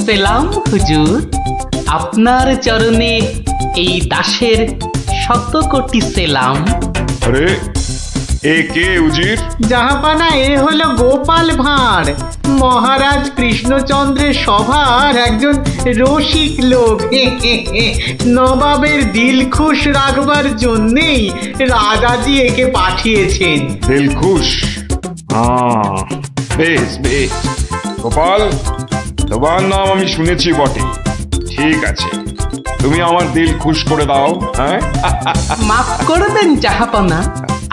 সেলাম হুজুর, আপনার চরণে এই দাসের শত কোটি সেলাম। আরে এ কে উজির? জাহাপানা, এ হলো গোপাল ভাঁড়, মহারাজ কৃষ্ণচন্দ্রের সভার একজন রসিক লোক। নবাবের দিল খুশ রাখবার জন্যেই রাজাজি একে পাঠিয়েছেন। দিলখুশ? বেশ বেশ। গোপাল, তোমার নাম আমি শুনেছি বটে। ঠিক আছে, তুমি আমার দিল খুশ করে দাও। হ্যাঁ, মাফ করবেন জাহাপনা,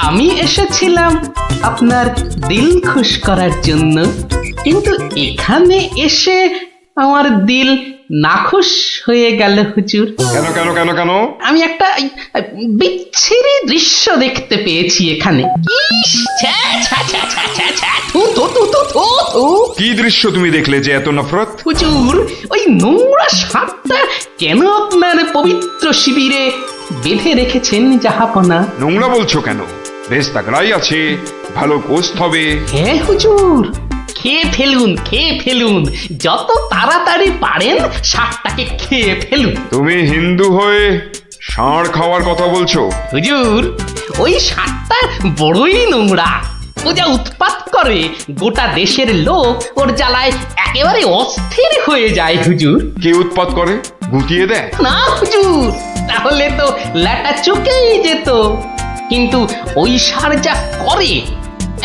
আমি এসেছিলাম আপনার দিল খুশ করার জন্য, কিন্তু এখানে এসে আমার দিল নাখুশ হয়ে গেল হুজুর। কেন কেন কেন কেন? আমি একটা বিচ্ছিরি দৃশ্য দেখতে পেয়েছি এখানে। ইস, ছ্যা, ছ্যা, ছ্যা, ছ্যা, ছ্যা, ছ্যা, থু, থু, থু, থু, থু, থু। কি দৃশ্য তুমি দেখলে যে এত নফরত? হুজুর, ওই নোংরা সাপটা কেন আপনার পবিত্র শিবিরে বেঁধে রেখেছেন জাহাপনা? নোংরা বলছো কেন? বেশ তাগড়াই আছে, ভালো গোস্ত হবে। হ্যাঁ হুজুর, খেয়ে ফেলুন, খেয়ে ফেলুন, যত তাড়াতাড়ি পারেন সাপটাকে খেয়ে ফেলুন। তুমি হিন্দু হয়ে ষাঁড় খাওয়ার কথা বলছো? হুজুর, ওই সাপটা বড়ই নোংরা। ও যা উৎপাত করে, গোটা দেশের লোক ওর জ্বালায় একেবারে অস্থির হয়ে যায় হুজুর। কে উৎপাত করে? গুটিয়ে দেয়? না হুজুর, তাহলে তো ল্যাটা চুকেই যেত। কিন্তু ওই সার যা করে,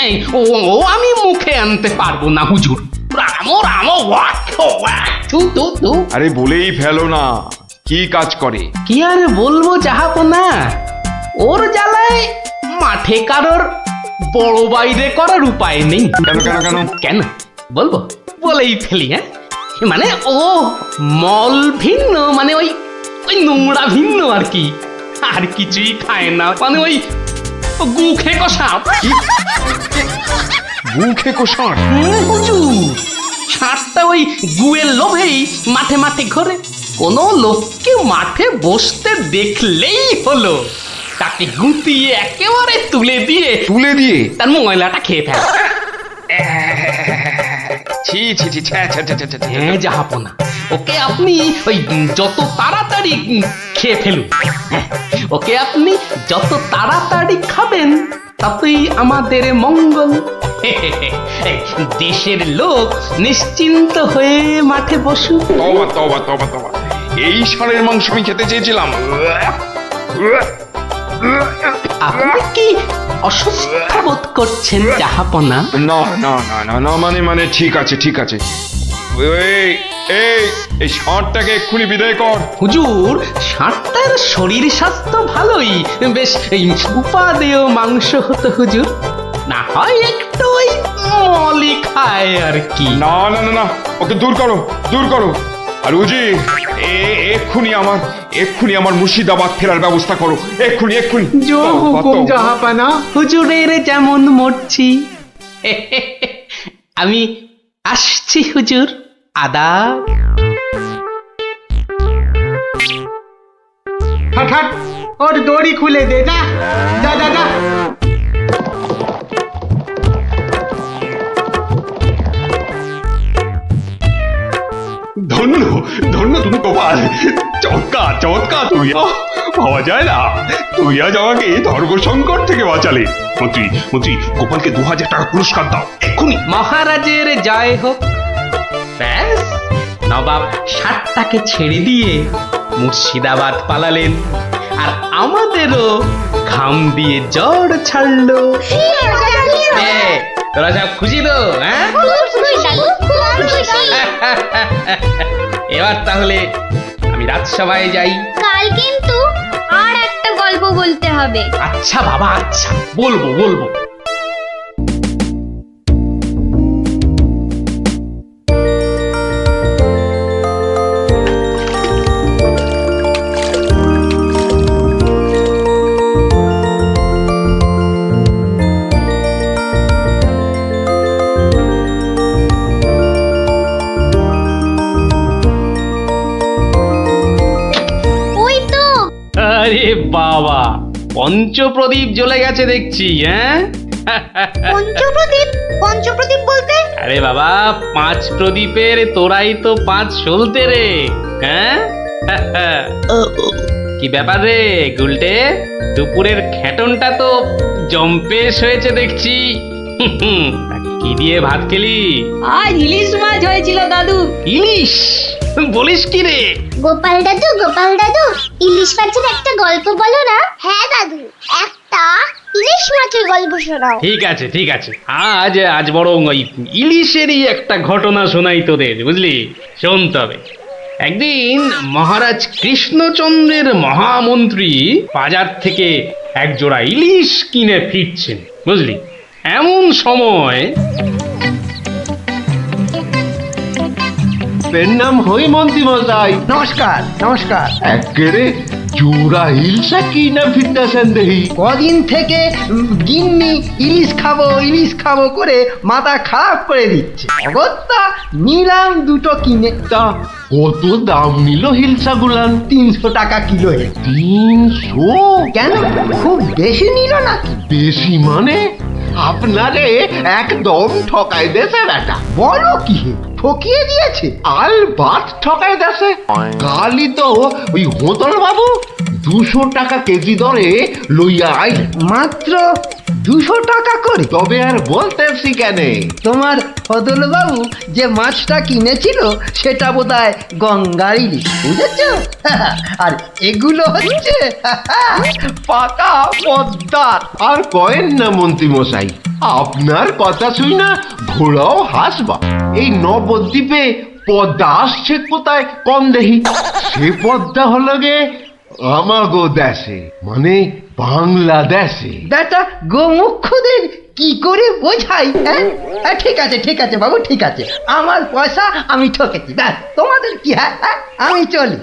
এই ও ও আমি মুখে আনতে পারবো না হুজুর। রাম রাম ওয়াক ওয়াক, থু থু থু। আরে বলেই ফেলো না, কি কাজ করে? কি আর বলবো জাহাপনা, ওর জ্বালায় মাঠে কারোর বড় বাইরে করার উপায় নেই। কেন কেন কেন? কেন বলবো? বলেই ফেলি। হ্যাঁ, মানে ও মল ভিন্ন, মানে ওই ওই নোংরা ভিন্ন আর কি। আর কিছুই খায় না, মানে ওই গু খেয়ে কষা। মুখে কোষাঁড়? হুজুর, ষাঁড়টা ওই গুয়ের লোভেই মাঠে মাঠে ঘোরে। কোনো লোককে মাঠে বসতে দেখলেই হলো তাকে গুটিয়ে একেবারে তুলে দিয়ে তুলে দিয়ে? তার ময়লাটা খেয়ে ফেলে। ছি ছি ছি, ছ্যা, ছ্যা, ছ্যা, ছ্যা, ছ্যা, ছ্যা। হ্যাঁ জাহাপনা, ওকে আপনি ওই যত তাড়াতাড়ি খেয়ে ফেলুন। হ্যাঁ, ওকে আপনি যত তাড়াতাড়ি খাবেন ততই আমাদের মঙ্গল। এই, দেশের লোক নিশ্চিন্ত হয়ে মাঠে বসুক। তবা তবা তবা তবা, এই ষাঁড়ের মাংস আমি খেতে চেয়েছিলাম। আপনি কি অসুস্থ বোধ করছেন জাহাপনা? না না না না না, মানে মানে ঠিক আছে ঠিক আছে। এই এই এই ষাঁড়টাকে এক্ষুনি বিদায় কর। হুজুর, ষাঁড়টার শরীর স্বাস্থ্য ভালোই, বেশ এই উপাদেয় মাংস হতো হুজুর। না হয় একটু ওই মলি খায় আর কি। না না না না, ওকে দূর করো, দূর করো। আর উজি, এক্ষুনি আমার মুর্শিদাবাদ ফেরার ব্যবস্থা করো, এক্ষুনি এক্ষুনি। জো তও, হুকুম তও। জাহাপানা। হুজুরের যেমন মরছি। আমি আসছি হুজুর, আদাব। হাট হাট, ওর দড়ি খুলে দে, যা যা যা যা। ধন্য ধন্য তুমি গোপাল, চমৎকার চমৎকার তুমি। ভাবা যায় না, তুমি আজ আমাকে ধর্ম সংকট থেকে বাঁচালে। মন্ত্রী মন্ত্রী, গোপালকে 2000 টাকা পুরস্কার দাও এক্ষুনি। মহারাজের জয় হোক। ব্যাস, নবাব ষাটটাকে ছেড়ে দিয়ে মুর্শিদাবাদ পালালেন, আর আমাদেরও ঘাম দিয়ে জ্বর ছাড়লো। তোরা সব খুশি তো? হ্যাঁ, এবার তাহলে আমি রাজসভায় যাই। কাল কিন্তু আর একটা গল্প বলতে হবে। আচ্ছা বাবা, আচ্ছা, বলবো বলবো। ওই তো আরে বাবা, পঞ্চপ্রদীপ জ্বলে গেছে দেখছি। হ্যাঁ, পঞ্চপ্রদীপ। পঞ্চপ্রদীপ বলতে? আরে বাবা, 5 প্রদীপের তোরাই তো 5 সলতে রে। হ্যাঁ কি ব্যাপার রে গুলটে, দুপুরের খেটনটা তো জম্পেশ হয়েছে দেখছি। তা কি দিয়ে ভাত খেলি? আজ ইলিশ মাছ হয়েছিল দাদু। ইলিশ? বলিস কি রে? গোপাল দাদু ইলিশ মাছের একটা গল্প বলো না। হ্যাঁ দাদু, একটা ইলিশ মাছের গল্প শোনাও। ঠিক আছে ঠিক আছে, আজ বরং ওই ইলিশেরই একটা ঘটনা শোনাই তোদের, বুঝলি? শোন তবে। একদিন মহারাজ কৃষ্ণচন্দ্রের মহামন্ত্রী বাজার থেকে এক জোড়া ইলিশ কিনে ফিরছেন, বুঝলি? এমন সময় নাম হই মন্ত্রী মশাই। নমস্কার নমস্কার। একেরে জোড়া হিলসা কি না ফিরতেছেন দেখি। কদিন থেকে গিন্নি ইলিশ খাবো করে মাথা খারাপ করে দিচ্ছে। অগত্যা নিলাম দুটো কিনে। তা কত দাম নিল হিলসা গুলান? 300 টাকা কিলো। 300? কেন, খুব বেশি নিল নাকি? বেশি মানে? আপনারে একদম ঠকাই দেছে বেটা। বলো কি হে, ঠকিয়ে দিয়েছে? আল বাত ঠকাই দেছে। কালই তো ওই হোতল বাবু 200 টাকা কেজি দরে লইয়া আইল। মাত্র 200 টাকা করে? তবে আর বলতেছি কেন, তোমার ফদল বাবু যে মাছটা কিনেছিল সেটা বোধহয় গঙ্গার ইলিশ, বুঝেছ? আর এগুলো হচ্ছে পাকা পদ্মার। আর কয়েন না মন্ত্রী মশাই, আপনার কথা শুই না ঘোড়াও হাসবা। এই নবদ্বীপে পদ্মা আসছে কোথায় কম দেহি? সে পদ্মা হলো গে আমাগো দেশে, মানে বাংলাদেশে। বেটা গোমুখদের কি করে বোঝাই? হ্যাঁ ঠিক আছে বাবু, ঠিক আছে। আমার পয়সা আমি ঠকেছি, ব্যাস। তোমাদের কি? হ্যাঁ আমি চলি।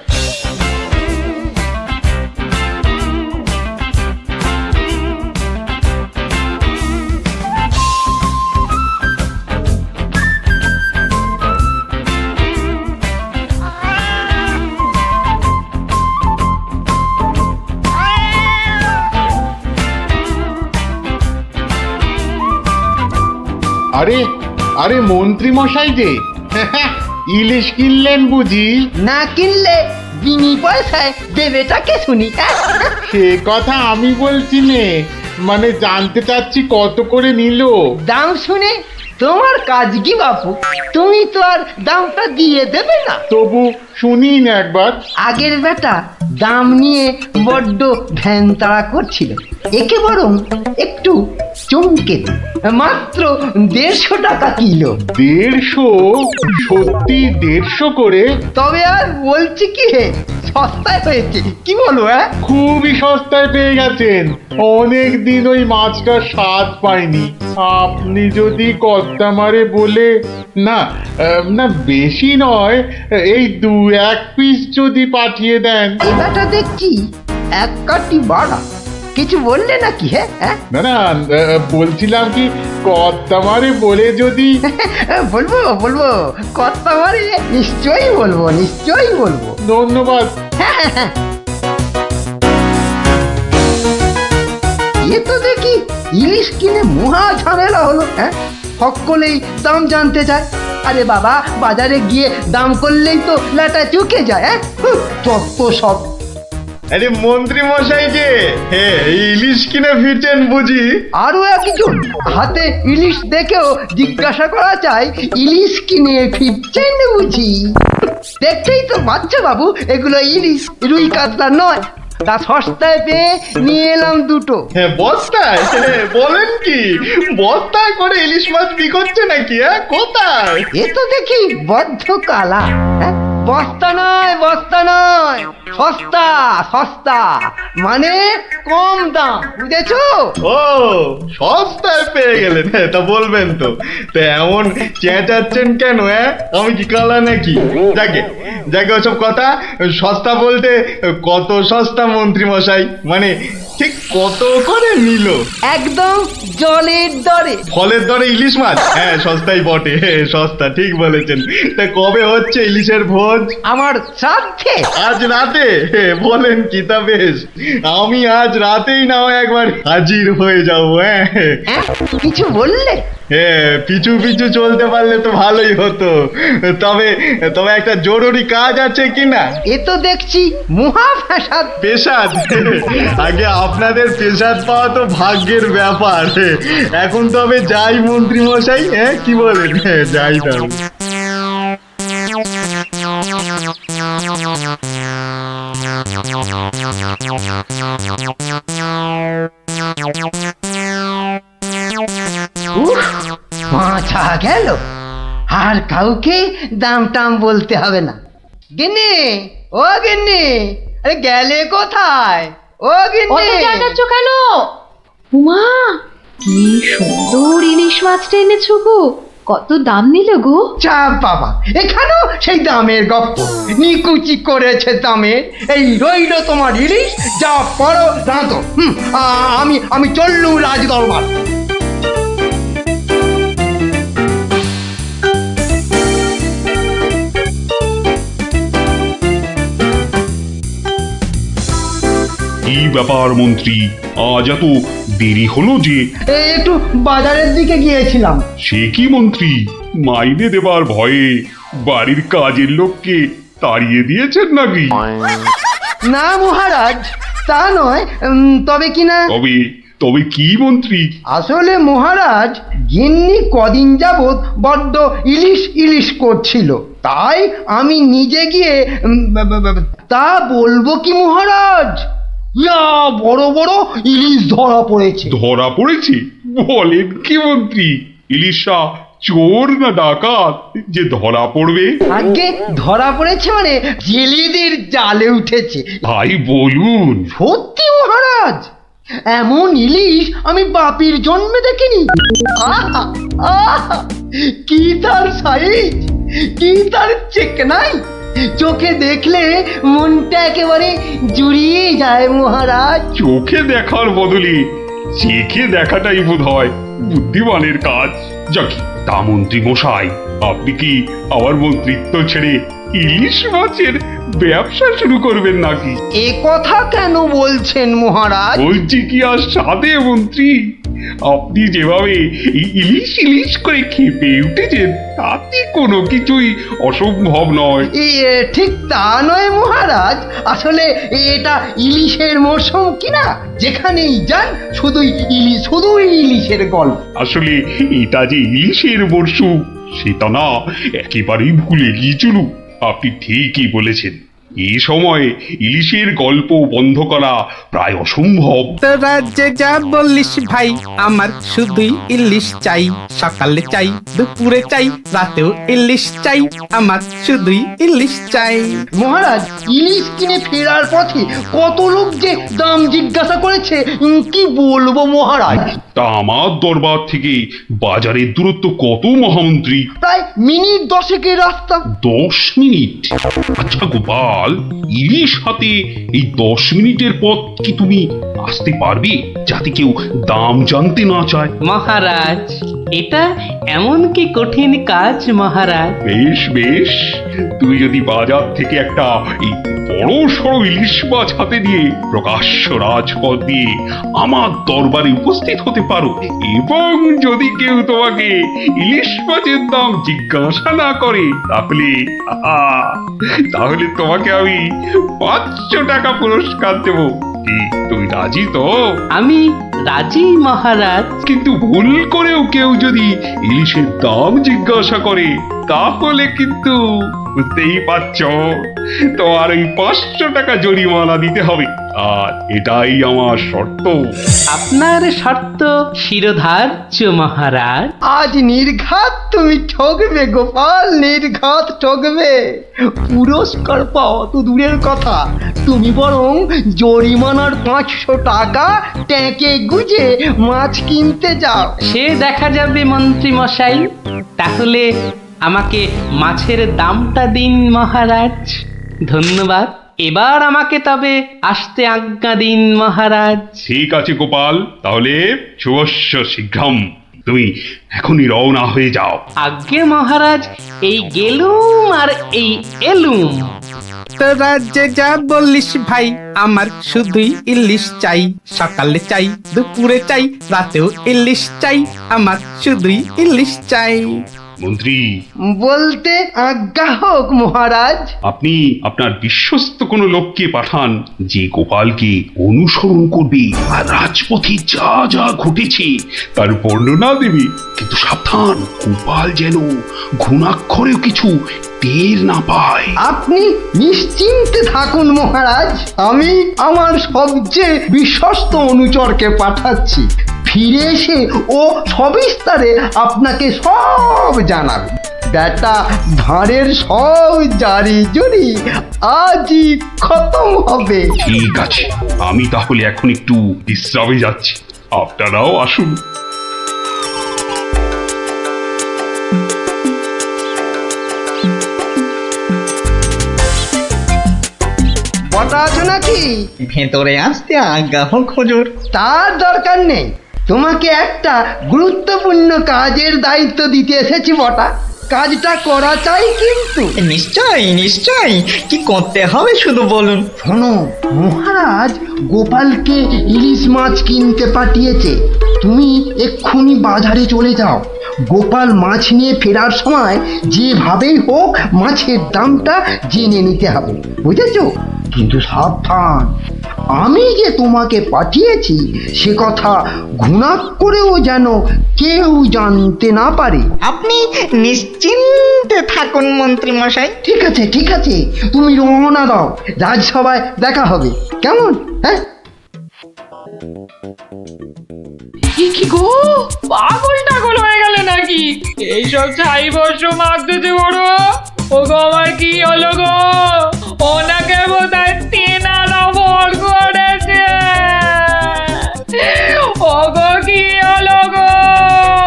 আরে আরে মন্ত্রী মশাই যে ইলিশ কিনলেন বুঝি? না কিনলে বিনি পয়সায় দেবেটাকে শুনি। সে কথা আমি বলছি নে, মানে জানতে চাচ্ছি কত করে নিল? দাম শুনে তোমার কাজ কি বাপু? তুমি তো আর দামটা দিয়ে দেবে না। তবু শুনিন একবার। আগের বেটা দাম নিয়ে বড্ড ভ্যান তাড়া করছিল, একে বরং একটু চমকে দিই। মাত্র 150 টাকা কিলো। 150? সত্যি 150 করে? তবে আর বলছি কি হে, সস্তায় হয়েছে, কি বলো? খুবই সস্তায় পেয়ে গেছেন। অনেক দিন ওই মাছটার স্বাদ পাইনি। আপনি যদি কর্তা মারে বলে না না বেশি নয়, এই 2-1 পিস যদি পাঠিয়ে দেন। এবারটা দেখছি এক কাটি বাড়া। কিছু বললে নাকি? হ্যাঁ না না, বলছিলাম কি কর্তা মারে বলে যদি। বলবো কথা মারে, নিশ্চয়ই বলবো। ধন্যবাদ। এ তো দেখি ইলিশ কিনে মহা ঝামেলা হলো। সকলেই দাম জানতে চায়। আরে বাবা, বাজারে গিয়ে দাম করলেই তো লাটা চুকে যায়। যত সব। আরে মন্ত্রী মশাই যে ইলিশ কিনে ফিরছেন বুঝি? আরো একজন হাতে ইলিশ দেখেও জিজ্ঞাসা করা চাই, ইলিশ কিনে ফিরছেন বুঝি? দেখতেই তো বাচ্চা বাবু, এগুলো ইলিশ, রুই কাতলা নয়। তা সস্তায় পেয়ে নিয়ে এলাম দুটো। বস্তায়? বলেন কি, বস্তায় করে ইলিশ মাছ কি করছে নাকি? কোথায়? এ তো দেখি বদ্ধ কালা। বস্তা নয়, সস্তা, মানে কম দাম, বুঝেছো? ও, সস্তায় পেয়ে গেলেন? তা বলবেন তো। তা এমন চেঁচাচ্ছেন কেন? আমি কি কালা নাকি? যাকে ওসব কথা। সস্তা বলতে কত সস্তা মন্ত্রী মশাই? মানে ঠিক কত করে নিল? একদম জলের দরে। ফলের দরে ইলিশ মাছ? সস্তাই বটে, সস্তা, ঠিক বলেছেন। তা কবে হচ্ছে ইলিশের ভোজ? আমার শ্রাদ্ধে। আজ রাতে? বলেন কি? তা বেশ, আমি আজ রাতেই না হয় একবার হাজির হয়ে যাবো। কিছু বললে? পিছু পিছু চলতে পারলে তো ভালোই হতো। তবে তবে একটা জরুরি কাজ আছে কিনা? এ তো দেখছি মহা ফ্যাসাদ। পেশাদ? আগে আপনাদের পেশাদ পাওয়া তো ভাগ্যের ব্যাপার। এখন তবে যাই মন্ত্রী মশাই, কি বলেন? যাই তবে। উফ, মাথা গেল। আর কাউকে দাম টাম বলতে হবে না। গিন্নি, ও গিন্নি, আরে গেলে কোথায়? ও গিন্নি, কেন? উমা, কি সুন্দর ইলিশ মাছটা এনেছো গো, কত দাম নিল গো? চাপ বাবা, এখানেও সেই দামের গপ্প। নিকুচি করেছে দামে। এই রইল তোমার ইলিশ, যা পড়ো দাঁতো। আমি চললুম রাজ দরবার। কি ব্যাপার মন্ত্রী, আজ এত দেরি হলো যে? একটু বাজারের দিকে গিয়েছিলাম। সে কি মন্ত্রী, মাইনে দেবার ভয়ে বাড়ির কাজের লোককে তাড়িয়ে দিয়েছেন নাকি? না মহারাজ, তা নয়। তবে কিনা, তবে তবে কি মন্ত্রী? আসলে মহারাজ, গিন্নি কদিন যাবৎ বড্ড ইলিশ ইলিশ করছিল, তাই আমি নিজে গিয়ে তা বলবো কি মহারাজ, ইয়া বড় বড় ইলিশ ধরা পড়েছে। ধরা পড়েছে? বলেন কি মন্ত্রী, ইলিশা চোর না ডাকাত যে ধরা পড়বে? আগে ধরা পড়েছে মানে জেলেদের জালে উঠেছে। ভাই বলুন। সত্যি মহারাজ, এমন ইলিশ আমি বাপির জন্মে দেখিনি। আহা, আহা, কি তার সাইজ, কি তার চেকনাই, চোখে দেখলে মনটা একেবারে জুড়িয়ে যায় মহারাজ। চোখে দেখার বদলে চেখে দেখাটাই বোধ হয় বুদ্ধিমানের কাজ। যাকি, তা মন্ত্রী মশাই, আপনি কি আবার মন্ত্রিত্ব ছেড়ে ইলিশ মাছের ব্যবসা শুরু করবেন নাকি? এ কথা কেন বলছেন মহারাজ? বলছি কি আর সাধে মন্ত্রী, আপনি যেভাবে এই ইলিশ ইলিশ করে খেপে উঠেছেন তাতে কোনো কিছুই অসম্ভব নয়। ঠিক তা নয় মহারাজ, আসলে এটা ইলিশের মরশুম কিনা, যেখানেই যান শুধুই ইলিশ, শুধুই ইলিশের গল্প। আসলে এটা যে ইলিশের মরশুম সেটা না একেবারেই ভুলে গিয়েছিল। আপনি ঠিকই বলেছেন, এই সময় ইলিশের গল্প বন্ধ করা প্রায় অসম্ভব। তোরা যে যা বলিস ভাই, আমার শুধুই ইলিশ চাই। সকালে চাই, দুপুরে চাই, রাতেও ইলিশ চাই। আমার শুধুই ইলিশ চাই। মহারাজ, ইলিশ কিনে ফেরার পথে কত লোক যে দাম জিজ্ঞাসা করেছে, কি বলবো মহারাজ। তা আমার দরবার থেকে বাজারের দূরত্ব কত মহামন্ত্রী? প্রায় মিনিট 10 রাস্তা। 10 মিনিট? আচ্ছা গোপাল, ইলিশ হাতে এই 10 মিনিটের পথ কি তুমি আসতে পারবে, যাতে কেউ দাম জানতে না চায়? মহারাজ, এটা এমন কি কঠিন কাজ মহারাজ? বেশ বেশ, তুমি যদি বাজার থেকে একটা এই বড় সড়ো ইলিশ মাছ হাতে নিয়ে প্রকাশ্য রাজপথ দিয়ে আমার দরবারে উপস্থিত হতে পারো, এবং যদি কেউ তোমাকে ইলিশ মাছের দাম জিজ্ঞাসা না করে, তাহলে তাহলে তোমাকে আমি 500 টাকা পুরস্কার দেব। কি তুমি রাজি তো? আমি রাজি মহারাজ। কিন্তু ভুল করেও কেউ যদি ইলিশের দাম জিজ্ঞাসা করে, তাহলে কিন্তু বুঝতেই পারছো, তোমার ওই 500 টাকা জরিমানা দিতে হবে। আর এটাই আমার শর্ত। আপনার শর্ত শিরোধার্য মহারাজ। আজ নির্ঘাত তুমি ঠকবে গোপাল, নির্ঘাত ঠকবে। পুরস্কার পাওয়া তো দূরের কথা, তুমি বরং জরিমানার 500 টাকা ট্যাঁকে গুজে মাছ কিনতে যাও। সে দেখা যাবে মন্ত্রী মশাই। তাহলে আমাকে মাছের দামটা দিন মহারাজ। ধন্যবাদ। এবার আমাকে তবে আসতে আজ্ঞা দিন মহারাজ। ঠিক আছে গোপাল, তাহলে শুভস্য শীঘ্রম। তুমি এখনই রওনা হয়ে যাও। আজ্ঞে মহারাজ, এই গেলুম আর এই এলুম। তোরা যে যা বলিস ভাই আমার শুধুই ইলিশ চাই সকালে চাই দুপুরে চাই রাতেও ইলিশ চাই আমার শুধুই ইলিশ চাই মন্ত্রী বলতে আজ্ঞা হোক মহারাজ। আপনি আপনার বিশ্বস্ত কোনো লোককে পাঠান যে গোপালকে অনুসরণ করবে আর রাজপথে যা যা ঘটেছে তার বর্ণনা দেবে, কিন্তু সাবধান গোপাল যেন ঘুণাক্ষরেও কিছু টের না পায়। আপনি নিশ্চিন্তে থাকুন মহারাজ, আমি আমার সবচেয়ে বিশ্বস্ত অনুচরকে পাঠাচ্ছি। ফিরে এসে ও সবিস্তারে আপনাকে সব জানাবে। বেটা ধারের সব জারি জুরি আজই খতম হবে। ঠিক আছে, আমি তাহলে এখন একটু বিশ্রামে যাচ্ছি, আপনারাও আসুন। বটা আছো নাকি? ভেতরে আসতে আজ্ঞা হোক হুজুর। তার দরকার নেই, তোমাকে একটা গুরুত্বপূর্ণ কাজের দায়িত্ব দিতে এসেছি বটা। কাজটা করা চাই কিন্তু। নিশ্চয়ই নিশ্চয়ই, কি করতে হবে শুধু বলুন। শোনো, মহারাজ গোপালকে ইলিশ মাছ কিনতে পাঠিয়েছে। তুমি এক্ষুনি বাজারে চলে যাও। গোপাল মাছ নিয়ে ফেরার সময় যেভাবেই হোক মাছের দামটা জেনে নিতে হবে, বুঝেছো? কিন্তু সাবধান, আমি যে তোমাকে পাঠিয়েছি সে কথা ঘুণাক্ষরেও যেন কেউ জানতে না পারে। আপনি নিশ্চিন্তে থাকুন মন্ত্রী মশাই। ঠিক আছে ঠিক আছে, তুমি রওনা দাও, রাজসভায় দেখা হবে, কেমন? হ্যাঁ, কি গো, পাগল টাগল হয়ে গেলে নাকি? এইসব ছাই বর্ষ মাগতেছে বড়। ও গো, আমার কি হলো গো? ওনাকে বোধহয় তেনারা ভর করেছে। ও গো, কি হলো গো?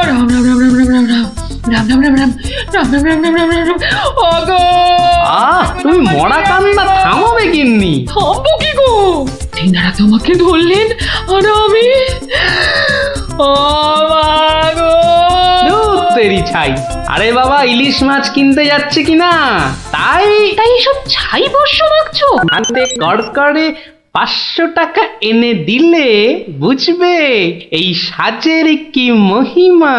রাম রাম রাম রাম রাম রাম রাম রাম রাম রাম রাম রাম রাম রাম রাম রাম রাম। ও গো, তুমি মরা কান্না থামাবে গিন্নি? থামবো কি গো? তেনারা তোমাকে ধরলেন আর আমি ও মা গো। ধুর তেরি ছাই। আরে বাবা, ইলিশ মাছ কিনতে যাচ্ছে কিনা, তাই তাই এসব ছাই বর্ষ মাগছো? হাতে কড়কড়ে 500 টাকা এনে দিলে বুঝবে এই সাজের কি মহিমা।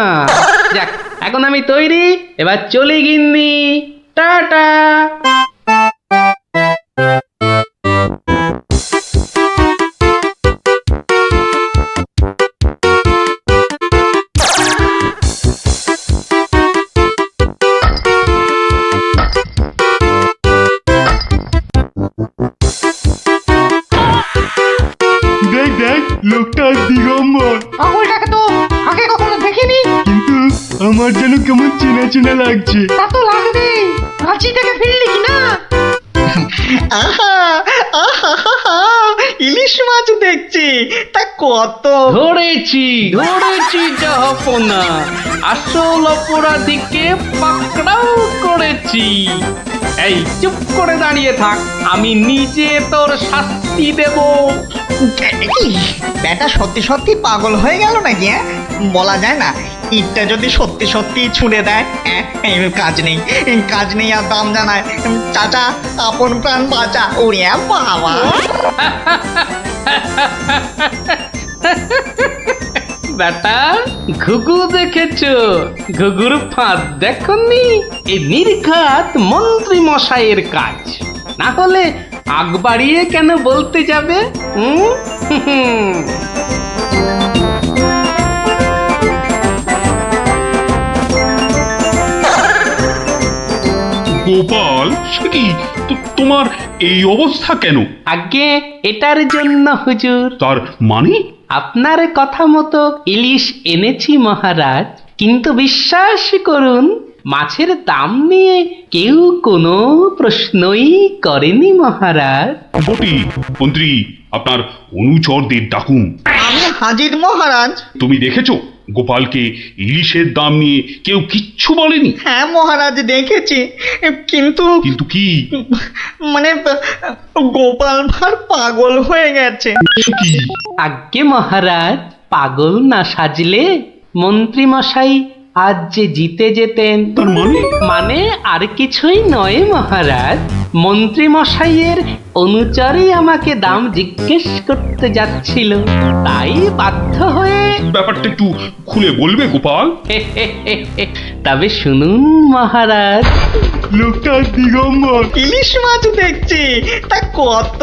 যাক, এখন আমি তৈরি, এবার চলে গিন্নি, টাটা। দেখ দেখ, লোকটা দিগম্বর। পাগলটাকে তো আগে কখনো দেখিনি। কিন্তু আমার যেন কেমন চেনা চেনা লাগছে। তা তো লাগবে, রাঁচি থেকে ফিরলি কি না? আহা আহা আহা, ইলিশ মাছ দেখছি, তা কত। ধরেছি ধরেছি জাহাপনা, আসল অপরাধীকে পাকড়াও করেছি। এই চুপ করে দাঁড়িয়ে থাক, আমি নিজে তোর শাস্তি দেব। কি ব্যাটা সত্যি সত্যি পাগল হয়ে গেল নাকি? বলা যায় না, ইটটা যদি সত্যি সত্যি ছুঁড়ে দেয়, কাজ নেই কাজ নেই আর দাম জানায়, চাচা আপন প্রাণ বাঁচা। ওরে বাবা, বেটা ঘুঘু দেখেছো? ঘুঘুর ফাঁদ দেখনি? এই নির্ঘাত মন্ত্রী মশাইয়ের কাজ, না হলে আগ বাড়িয়ে কেন বলতে যাবে? গোপাল, সে কি তোমার এই অবস্থা কেন? আগে এটার জন্য হুজুর, তার মানে? আপনার কথা মতো ইলিশ এনেছি মহারাজ, কিন্তু বিশ্বাস করুন মাছের দাম নিয়ে কেউ কোনো প্রশ্নই করেনি মহারাজ। বটি, মন্ত্রী আপনার অনুচরদের ডাকুন। আমি হাজির মহারাজ। তুমি দেখেছো গোপালকে ইলিশের দাম নিয়ে কেউ কিচ্ছু বলেনি? হ্যাঁ মহারাজ, দেখেছি, কিন্তু কিন্তু কি? মানে গোপাল ভাঁড় পাগল হয়ে গেছে। সে কি? আজ্ঞে মহারাজ, পাগল না সাজলে মন্ত্রী মশাই আজ যে জিতে যেতেন। তার মানে? মানে আর কিছুই নয় মহারাজ, মন্ত্রী মশাইয়ের অনুচরই আমাকে দাম জিজ্ঞেস করতে যাচ্ছিল, তাই বাধ্য হয়ে ব্যাপারটা একটু খুলে বলবে গোপাল? তবে শুনুন মহারাজ, লোকটা দিগম্বর। ইলিশ মাছ দেখছি, তা কত?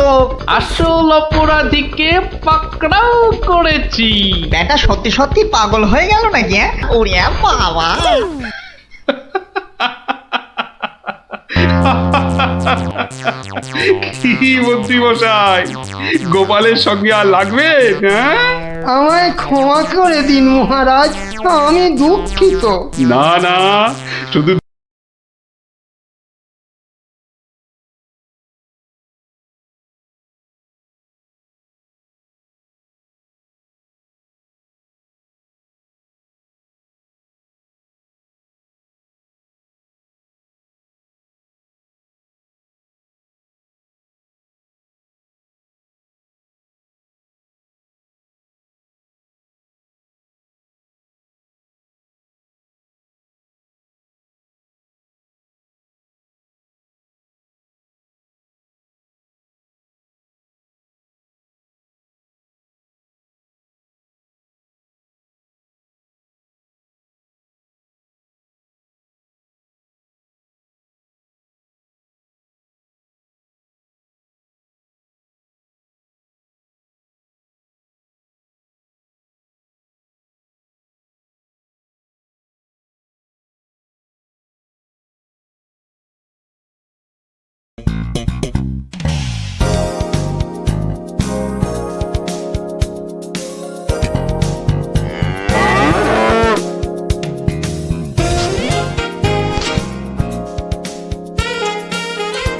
আসল অপরাধীকে পাকড়াও করেছি। ব্যাটা সত্যি সত্যি পাগল হয়ে গেল নাকি? ওরে বাবা! কি মন্ত্রী মশাই, গোপালের সঙ্গে আর লাগবে? হ্যাঁ, আমায় ক্ষমা করে দিন মহারাজ, আমি দুঃখিত। না না, শুধু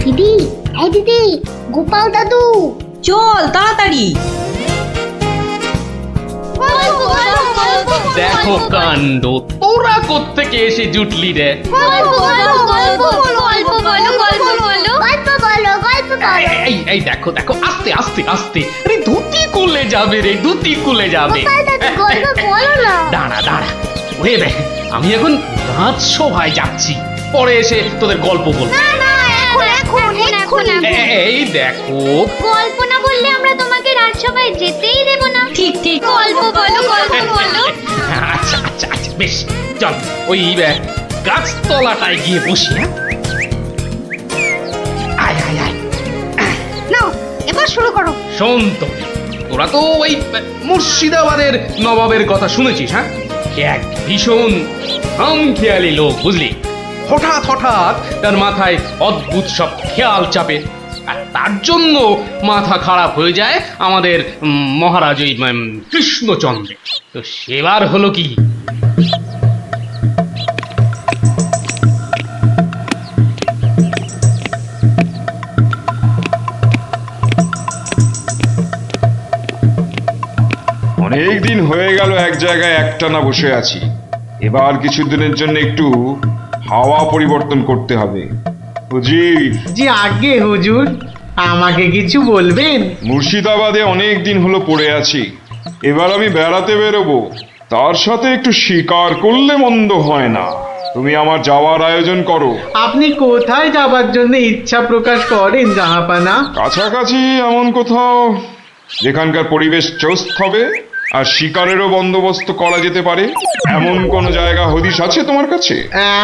দিদি, এই দিদি, গোপাল দাদু, চল তাড়াতাড়ি। গল্প, গল্প, গল্প, দেখো কাণ্ড, তোরা কোত্থেকে এসে জুটলি রে? গল্প, গল্প, গল্প, গল্প বলো, গল্প বলো, গল্প বলো, গল্প বলো। এই দেখো দেখো, আস্তে আস্তে আস্তে, আরে ধুতি খুলে যাবে রে, ধুতি খুলে যাবে। গোপাল দাদু, গল্প বলো না। দাঁড়া দাঁড়া, ওরে রে, আমি এখন রাজসভায় যাচ্ছি, পরে এসে তোদের গল্প বলবো। না না, এখন। এই দেখো, গল্প না বললে আমরা তোমাকে রাজসভায় যেতেই দেব না। ঠিক ঠিক। গল্প বলো, গল্প বলো। আচ্ছা আচ্ছা আচ্ছা, বেশ, চল ওই গাছতলাটায় গিয়ে বসি। হ্যাঁ, আয় আয় আয়। নাও, এবার শুরু করো। শোন তো, তোরা তো ওই মুর্শিদাবাদের নবাবের কথা শুনেছিস? হ্যাঁ, এক ভীষণ খামখেয়ালি লোক, বুঝলি? হঠাৎ হঠাৎ তার মাথায় অদ্ভুত সব খেয়াল চাপে, আর তার জন্য মাথা খারাপ হয়ে যায় আমাদের মহারাজ ওই কৃষ্ণচন্দ্র। তো সেবার হলো কি, অনেক দিন হয়ে গেল এক জায়গায় একটানা বসে আছি। এবার কিছুদিনের জন্য একটু হাওয়া পরিবর্তন করতে হবে। উজির, জি আগে হুজুর, আমাকে কিছু বলবেন? মুর্শিদাবাদে অনেক দিন হলো পড়ে আছি, এবার আমি বেড়াতে বেরোবো, তার সাথে একটু শিকার করলে মন্দ হয় না। তুমি আমার যাওয়ার আয়োজন করো। আপনি কোথায় যাবার জন্য ইচ্ছা প্রকাশ করেন জাহাপানা? কাছাকাছি এমন কোথাও যেখানকার পরিবেশ চৌস্ত হবে আর শিকারেরও বন্দোবস্ত করা যেতে পারে, এমন কোন জায়গা হদিশ আছে তোমার কাছে?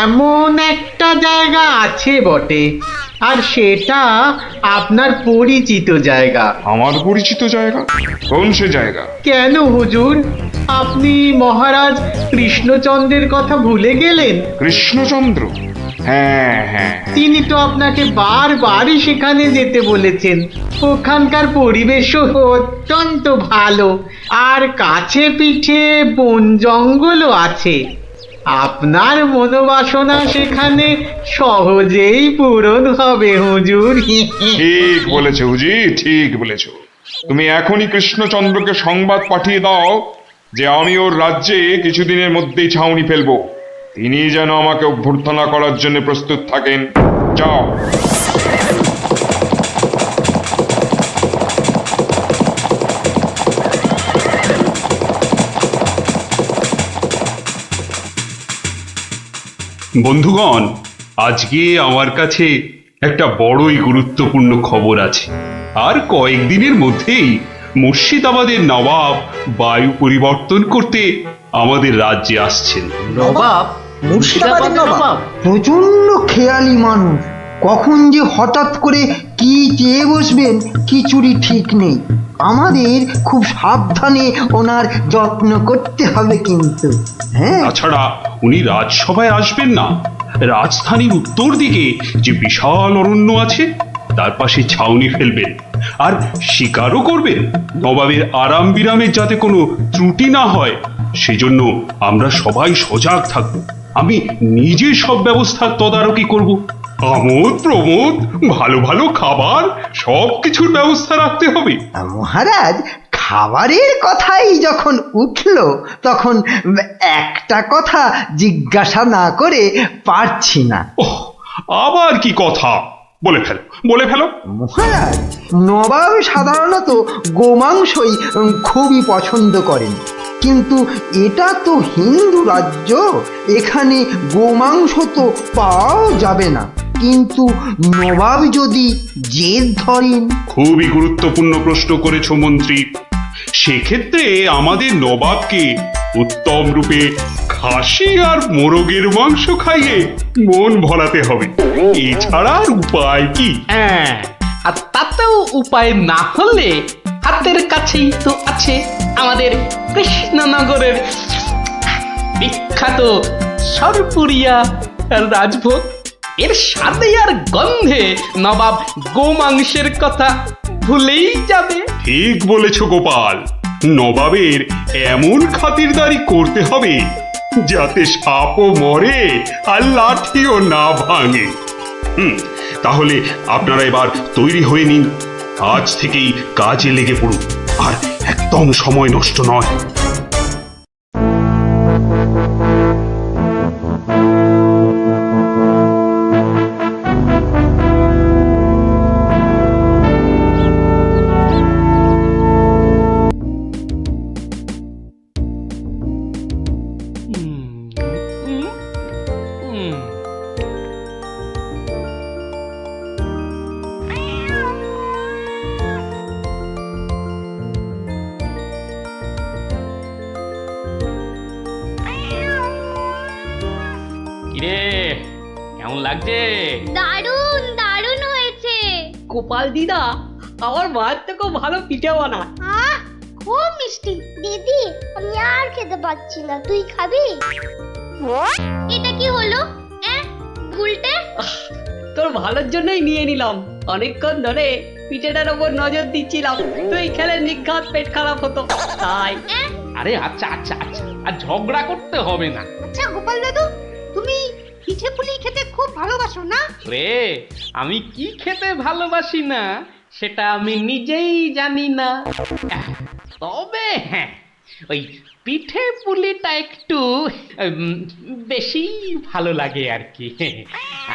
এমন একটা জায়গা আছে বটে, আর সেটা আপনার পরিচিত জায়গা। আমার পরিচিত জায়গা? কোন সে জায়গা? কেন হুজুর, আপনি মহারাজ কৃষ্ণচন্দ্রের কথা ভুলে গেলেন? কৃষ্ণচন্দ্র? হ্যাঁ হ্যাঁ, তিনি তো আপনাকে বারবারই সেখানে যেতে বলেছেন। ওখানকার পরিবেশও অত্যন্ত ভালো, আর কাছে পিঠে বন জঙ্গলও আছে। আপনার মনোবাসনা সেখানে সহজেই পূরণ হবে হুজুর। ঠিক বলেছো হুজি, ঠিক বলেছো। তুমি এখনই কৃষ্ণচন্দ্রকে সংবাদ পাঠিয়ে দাও যে আমি ওর রাজ্যে কিছুদিনের মধ্যেই ছাউনি ফেলবো। তিনি যেন আমাকে অভ্যর্থনা করার জন্য প্রস্তুত থাকেন। যাও। বন্ধুগণ, আজকে আমার কাছে একটা বড়ই গুরুত্বপূর্ণ খবর আছে। আর কয়েকদিনের মধ্যেই মুর্শিদাবাদের নবাব বায়ু পরিবর্তন করতে আমাদের রাজ্যে আসছেন। নবাব মুর্শিদাবাদের নবাব প্রচন্ড খেয়ালি মানুষ, কখন যে হঠাৎ করে কি চেয়ে বসবেন কিছুরই ঠিক নেই। আমাদের খুব সাবধানে ওনার যত্ন করতে হবে কিন্তু। হ্যাঁ, তাছাড়া উনি রাজসভায় আসবেন না, রাজধানীর উত্তর দিকে যে বিশাল অরণ্য আছে তার পাশে ছাউনি ফেলবেন আর শিকারও করবেন। নবাবের আরাম বিরামের যাতে কোনো ত্রুটি না হয় সেজন্য আমরা সবাই সজাগ থাকব। আমি নিজে সব ব্যবস্থার তদারকি করব। আমোদ প্রমোদ, ভালো ভালো খাবার, সব কিছুর ব্যবস্থা রাখতে হবে। মহারাজ, খাবারের কথাই যখন উঠল তখন একটা কথা জিজ্ঞাসা না করে পারছি না। ওহ, আবার কি কথা? বলে ফেলো, বলে ফেলো। মহারাজ, নবাব সাধারণত গোমাংসই খুবই পছন্দ করেন, কিন্তু এটা তো হিন্দু রাজ্য, এখানে গোমাংস তো পাওয়াও যাবে না। কিন্তু নবাব যদি জেদ ধরেন। খুবই গুরুত্বপূর্ণ প্রশ্ন করেছো মন্ত্রী। সেক্ষেত্রে আমাদের নবাবকে উত্তম রূপে খাসি আর মোরগের মাংস খাইয়ে মন ভরাতে হবে। এছাড়া আর উপায় কি? হ্যাঁ, আর তাতেও উপায় না হলে হাতের কাছেই তো আছে আমাদের কৃষ্ণনগরের বিখ্যাত সরপুরিয়া রাজভোগ। এর স্বাদে আর গন্ধে নবাব গোমাংসের কথা ভুলেই যাবে। ঠিক বলেছো গোপাল, নবাবের এমন খাতিরদারি করতে হবে যাতে সাপও মরে আর লাঠিও না ভাঙে। তাহলে আপনারা এবার তৈরি হয়ে নিন, আজ থেকেই কাজে লেগে পড়ুন, আর একদম সময় নষ্ট নয়। কিরে, কেমন লাগছে? দারুণ দারুণ হয়েছে। গোপাল দিদা, আমার মায়ের থেকেও ভালো পিঠে বানায়। আহ, খুব মিষ্টি। দিদি, আমি আর খেতে পাচ্ছি না, তুই খাবি? এটা কি হলো? উল্টে? তোর ভালোর জন্যই নিয়ে নিলাম। অনেকক্ষণ ধরে পিঠেটার ওপর নজর দিচ্ছিলাম, তুই খেলে নিঘাত পেট খারাপ হতো তাই। আরে আচ্ছা আচ্ছা আচ্ছা, আর ঝগড়া করতে হবে না। আচ্ছা গোপাল দাদু, তুমি পিঠে পুলি খেতে খুব ভালোবাসো না? রে, আমি কি খেতে ভালোবাসি না সেটা আমি নিজেই জানি না। তবে হ্যাঁ, ওই পিঠে পুলিটা একটু বেশি ভালো লাগে আর কি।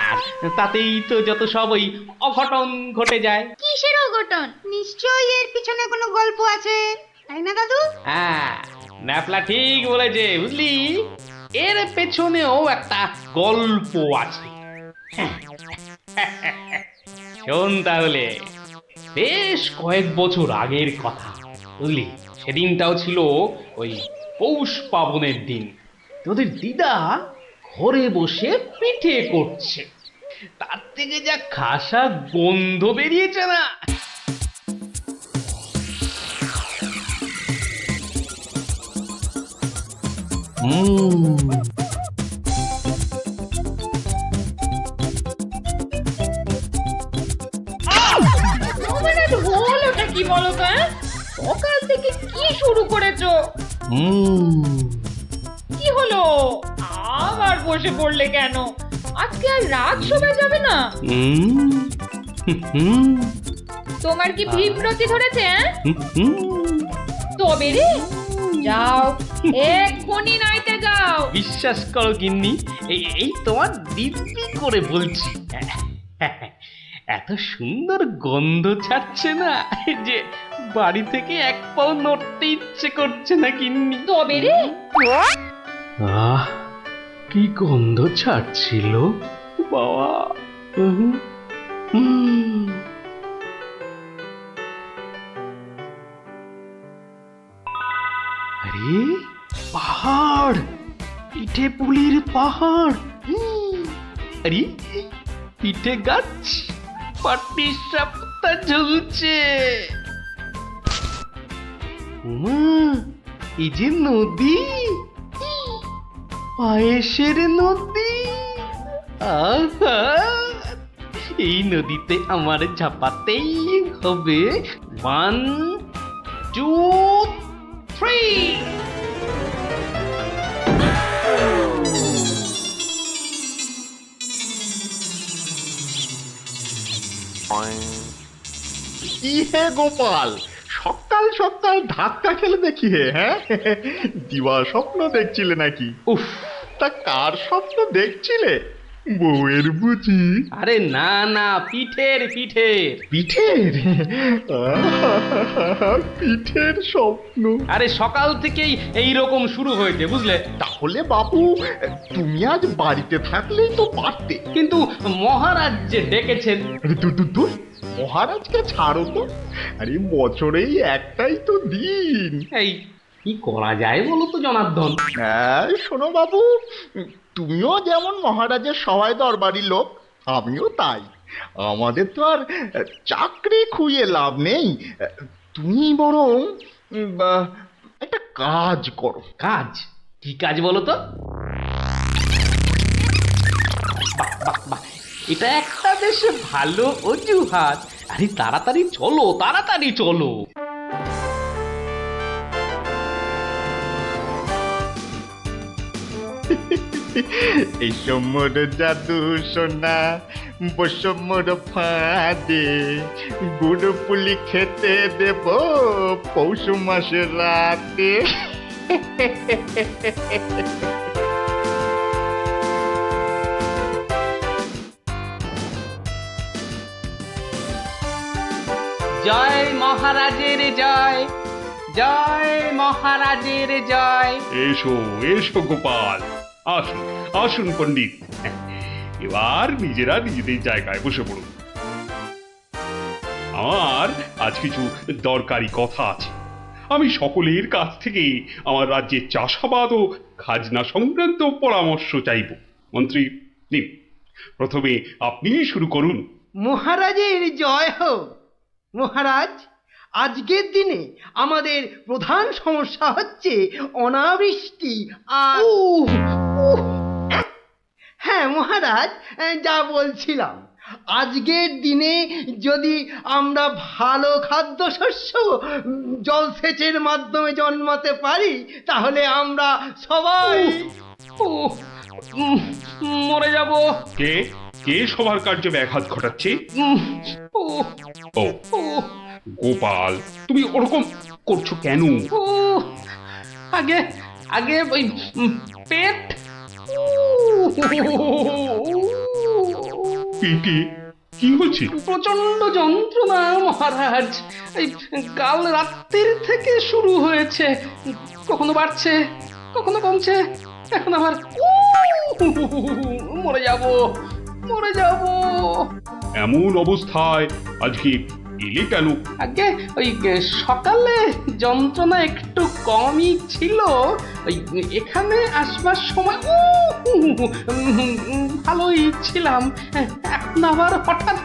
আর তাতেই তো যত সব ওই অঘটন ঘটে যায়। কিসের অঘটন? নিশ্চয়ই এর পিছনে কোনো গল্প আছে, তাই না দাদু? হ্যাঁ, ন্যাপলা ঠিক বলেছে, বুঝলি, এর পেছনেও একটা গল্প আছে। শোন তাহলে, বেশ কয়েক বছর আগের কথা, বুঝলি, সেদিনটাও ছিল ওই পৌষ পাবনের দিন। তোদের দিদা ঘরে বসে পিঠে করছে, তার থেকে যা খাসা গন্ধ বেরিয়েছে না। হলোটা কি বলো তো? সকাল থেকে কি শুরু করেছো? কি হলো? আবার বসে পড়লে কেন? আজকে আর রাত শোভা যাবে না? তোমার কি বিব্রতি ধরেছে? তবে রে, যাও এক্ষুনি নাইতে যাও। বিশ্বাস করো গিন্নি, এই তোমার দিব্যি করে বলছি, এত সুন্দর গন্ধ ছাড়ছে না যে বাড়ি থেকে এক পাও নড়তে ইচ্ছে করছে না গিন্নি। তবে রে, আহ, কি গন্ধ ছাড়ছিল বাবা! আরে পাহাড়, পিঠে পুলির পাহাড়। আরে পিঠে গাছ, পাটি সাপটা ঝুলছে। এই যে নদী, পায়েসের নদী। আহা, এই নদীতে আমার ঝাপাতেই হবে। 1 2 3। কি হে গোপাল, সকাল সকাল ধাক্কা খেলে দেখি হে, হ্যাঁ? দিবা স্বপ্ন দেখছিলে নাকি? উফ, তা কার স্বপ্ন দেখছিলে? বউয়ের বুঝি? আরে না না, পিঠের পিঠের। পিঠের? পিঠের স্বপ্ন? আরে সকাল থেকেই এই রকম শুরু হয়েছে, বুঝলে? তাহলে বাবু তুমি আজ বাড়িতে থাকলেই তো পারতে। কিন্তু মহারাজ যে ডেকেছেন। আরে দূর, মহারাজকে ছাড়ো তো। আরে বছরেই একটাই তো দিন। এই কি করা যায় বলো তো জনার্দন? হ্যাঁ শোনো বাবু, তুমিও যেমন মহারাজের সবাই দরবারি লোক, আমিও তাই। আমাদের তো আর চাকরি খুইয়ে লাভ নেই। তুমি বরং একটা কাজ করো। কাজ? কি কাজ বলো তো? বাহ, বাহ, বাহ, এটা একটা বেশ ভালো অজুহাত। আরে তাড়াতাড়ি চলো, তাড়াতাড়ি চলো। এই সমর জাদু সোনা বসমর ফাঁদে, গুড় পুলি খেতে দেব পৌষ মাসের রাতে। জয় মহারাজের জয়, জয় মহারাজের জয়। এসো এসো গোপাল, আসুন আসুন পণ্ডিত। এবার নিজেরা নিজেদের জায়গায় বসে পড়ুন। আমার আজ কিছু দরকারি কথা আছে। আমি সকলের কাছ থেকে আমার রাজ্যের চাষাবাদ ও খাজনা সংক্রান্ত পরামর্শ চাইব। মন্ত্রী নিন, প্রথমে আপনিই শুরু করুন। মহারাজের জয় হোক। মহারাজ, আজকের দিনে আমাদের প্রধান সমস্যা হচ্ছে অনাবৃষ্টি আর হ্যাঁ মহারাজ, যা বলছিলাম, আজকের দিনে যদি আমরা ভালো খাদ্যশস্য জলসেচের মাধ্যমে জন্মাতে পারি, তাহলে আমরা সবাই মরে যাব। কে কে সবার কার্যে ব্যাঘাত ঘটাচ্ছে? ও গোপাল, তুমি ওরকম করছো কেন? আগে আগে ওই পেট। পেটে কি হচ্ছে? প্রচন্ড যন্ত্রণা মহারাজ। এই কাল রাত্রির থেকে শুরু হয়েছে, কখনো বাড়ছে কখনো কমছে, এখন আবার মরে যাব, মরে যাব। এমন অবস্থায় আজকে এলে কেন? আগে ওই সকালে যন্ত্রণা একটু কমই ছিল, ওই এখানে আসবার সময় ভালোই ছিলাম, এখন আবার হঠাৎ।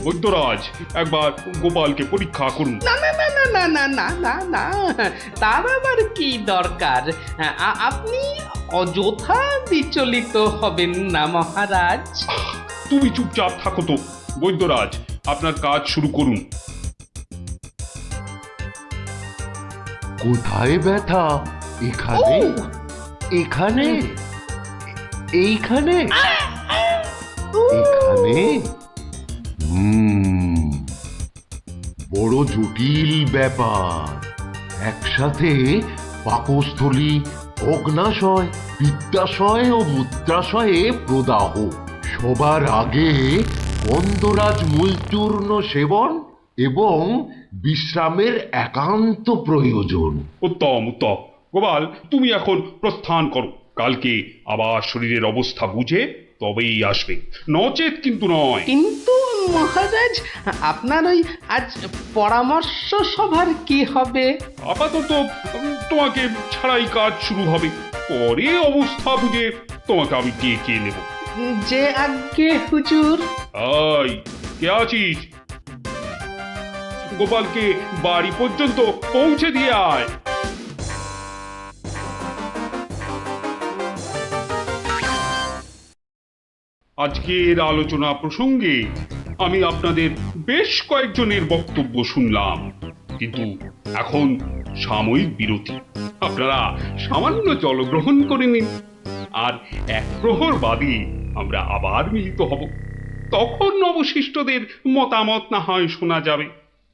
বৈদ্যরাজ, একবার গোপালকে পরীক্ষা করুন। না না না না না না না না না, তার আবার কি দরকার? আপনি অযথা বিচলিত হবেন না মহারাজ। তুমি চুপচাপ থাকো তো। বৈদ্যরাজ, আপনার কাজ শুরু করুন। কোথায় ব্যথা? এখানে? এখানে? এইখানে? এখানে? বড় জটিল ব্যাপার। একসাথে পাকস্থলী, অগ্নাশয়, পিত্তাশয় ও মূত্রাশয়ে প্রদাহ। সবার আগে গন্ধরাজ মূলচূর্ণ সেবন এবং বিশ্রামের একান্ত প্রয়োজন। উত্তম উত্তম। গোপাল, তুমি এখন প্রস্থান করো। কালকে আবার শরীরের অবস্থা বুঝে তবেই আসবে, নচেত কিন্তু নয়। কিন্তু মহারাজ আপনার ওই আজ পরামর্শ সভার কি হবে? আপাতত তোমাকে ছাড়াই কাজ শুরু হবে, পরে অবস্থা বুঝে তোমাকে আমি ডেকে নেব। যে আজ্ঞে হুজুর। আই, কে আছিস? গোপালকে বাড়ি পর্যন্ত পৌঁছে দিয়ে আয়। আজকের আলোচনা প্রসঙ্গে আমি আপনাদের বেশ কয়েকজনের বক্তব্য শুনলাম, কিন্তু এখন সাময়িক বিরতি। আপনারা সামান্য জলগ্রহণ করে নিন, আর এক প্রহর বাদে আমরা আবার মিলিত হব। তখন অবশিষ্টদের মতামত না হয় শোনা যাবে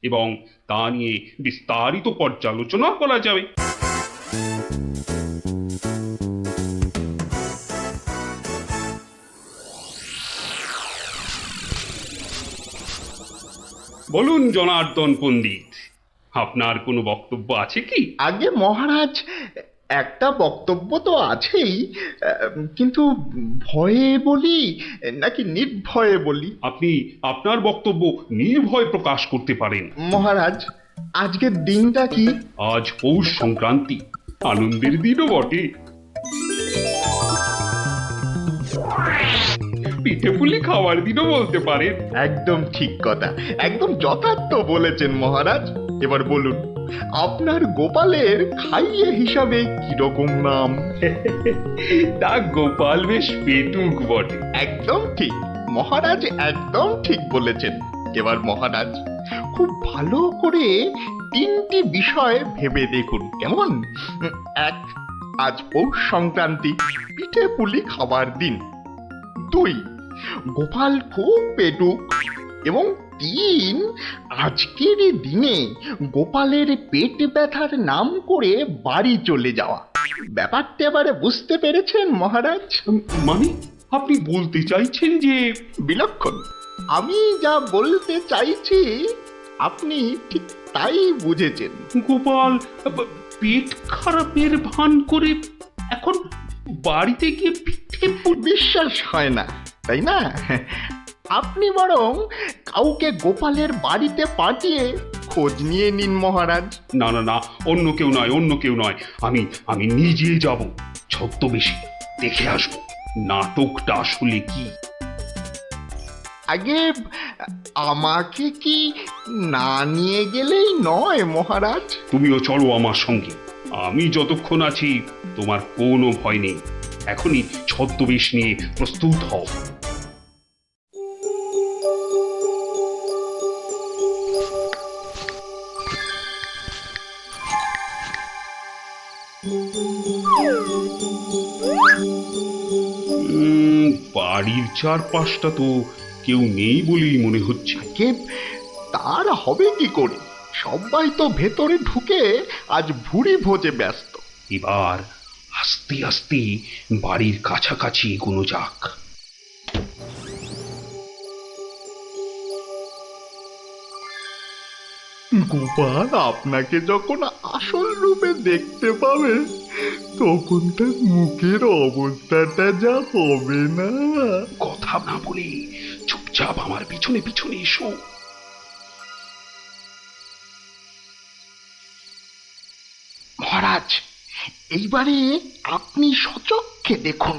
এবং তা নিয়ে বিস্তারিত পর্যালোচনা করা যাবে। বলুন জনার্দন পণ্ডিত, আপনার কোনো বক্তব্য আছে কি? আগে মহারাজ, একটা বক্তব্য তো আছেই, কিন্তু ভয়ে বলি নাকি নির্ভয়ে বলি? আপনি আপনার বক্তব্য নির্ভয় প্রকাশ করতে পারেন। মহারাজ, আজকের দিনটা কি? আজ পৌষ সংক্রান্তি, আনন্দের দিনও বটে। পিঠে পুলি খাওয়ার দিনও বলতে পারেন। একদম ঠিক কথা, একদম যথার্থ বলেছেন মহারাজ। এবার বলুন, আপনার গোপালের খাইয়ে হিসাবে কিরকম নাম? তা গোপাল বেশ পেটুক বটে। একদম ঠিক মহারাজ, একদম ঠিক বলেছেন। এবার মহারাজ, খুব ভালো করে 3টি বিষয় ভেবে দেখুন, কেমন? 1, আজ পৌষ সংক্রান্তি, পিঠে পুলি খাবার দিন। 2, গোপাল খুব পেটুক। এবং 3, আজকের দিনে গোপালের পেট ব্যথার নাম করে বাড়ি চলে যাওয়া। ব্যাপারটা এবারে বুঝতে পেরেছেন মহারাজ? মানে আপনি বলতে চাইছেন যে? বিলক্ষণ, আমি যা বলতে চাইছি আপনি ঠিক তাই বুঝেছেন। গোপাল পেট খারাপের ভান করে এখন বাড়িতে গিয়ে পিঠে বিশ্বাস হয় না, তাই না? আপনি বরং কাউকে গোপালের বাড়িতে পাঠিয়ে খোঁজ নিয়ে নিন মহারাজ। না না না, অন্য কেউ নয়, অন্য কেউ নয়, আমি নিজে যাব, ছদ্মবেশে দেখে আসবো নাটকটা আসলে কি। আগে আমাকে কি না নিয়ে গেলেই নয় মহারাজ? তুমিও চলো আমার সঙ্গে, আমি যতক্ষণ আছি তোমার কোনো ভয় নেই। এখনই ছদ্মবেশ নিয়ে প্রস্তুত হও। বাড়ির চারপাশটা তো কেউ নেই বলেই মনে হচ্ছে। কে তার হবে কি করে? সবাই তো ভেতরে ঢুকে আজ ভুরি ভোজে ব্যস্ত। এবার আস্তে আস্তে বাড়ির কাছাকাছি এগোনো যাক। গোপাল আপনাকে যখন আসল রূপে দেখতে পাবে, তখন তার মুখের অবস্থাটা যা হবে না। কথা না বলে চুপচাপ আমার পিছনে পিছনে এসো। মহারাজ, এইবারে আপনি সচক্ষে দেখুন।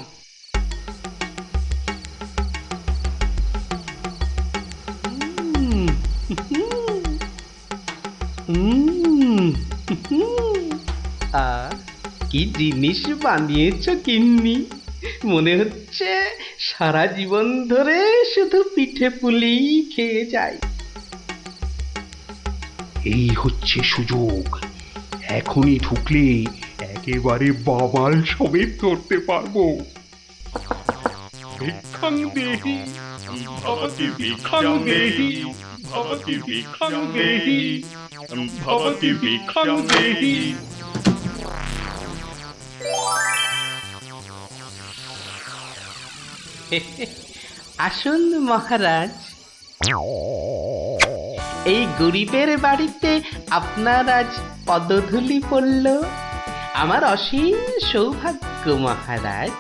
কি জিনিস বানিয়েছ গিন্নি, মনে হচ্ছে সারা জীবন ধরে শুধু পিঠে পুলি খেয়ে যাই। এই হচ্ছে সুযোগ, এখনই ঢুকলে একেবারে বাবাল সমেত ধরতে পারবো। ভিক্ষাং দেহি ভবতি ভিক্ষাং দেহি ভবতি ভিক্ষাং দেহি ভবতি ভিক্ষাং দেহি। আসুন মহারাজ, এই গরিবের বাড়িতে আপনার আজ পদধূলি পড়ল, আমার অসীম সৌভাগ্য মহারাজ।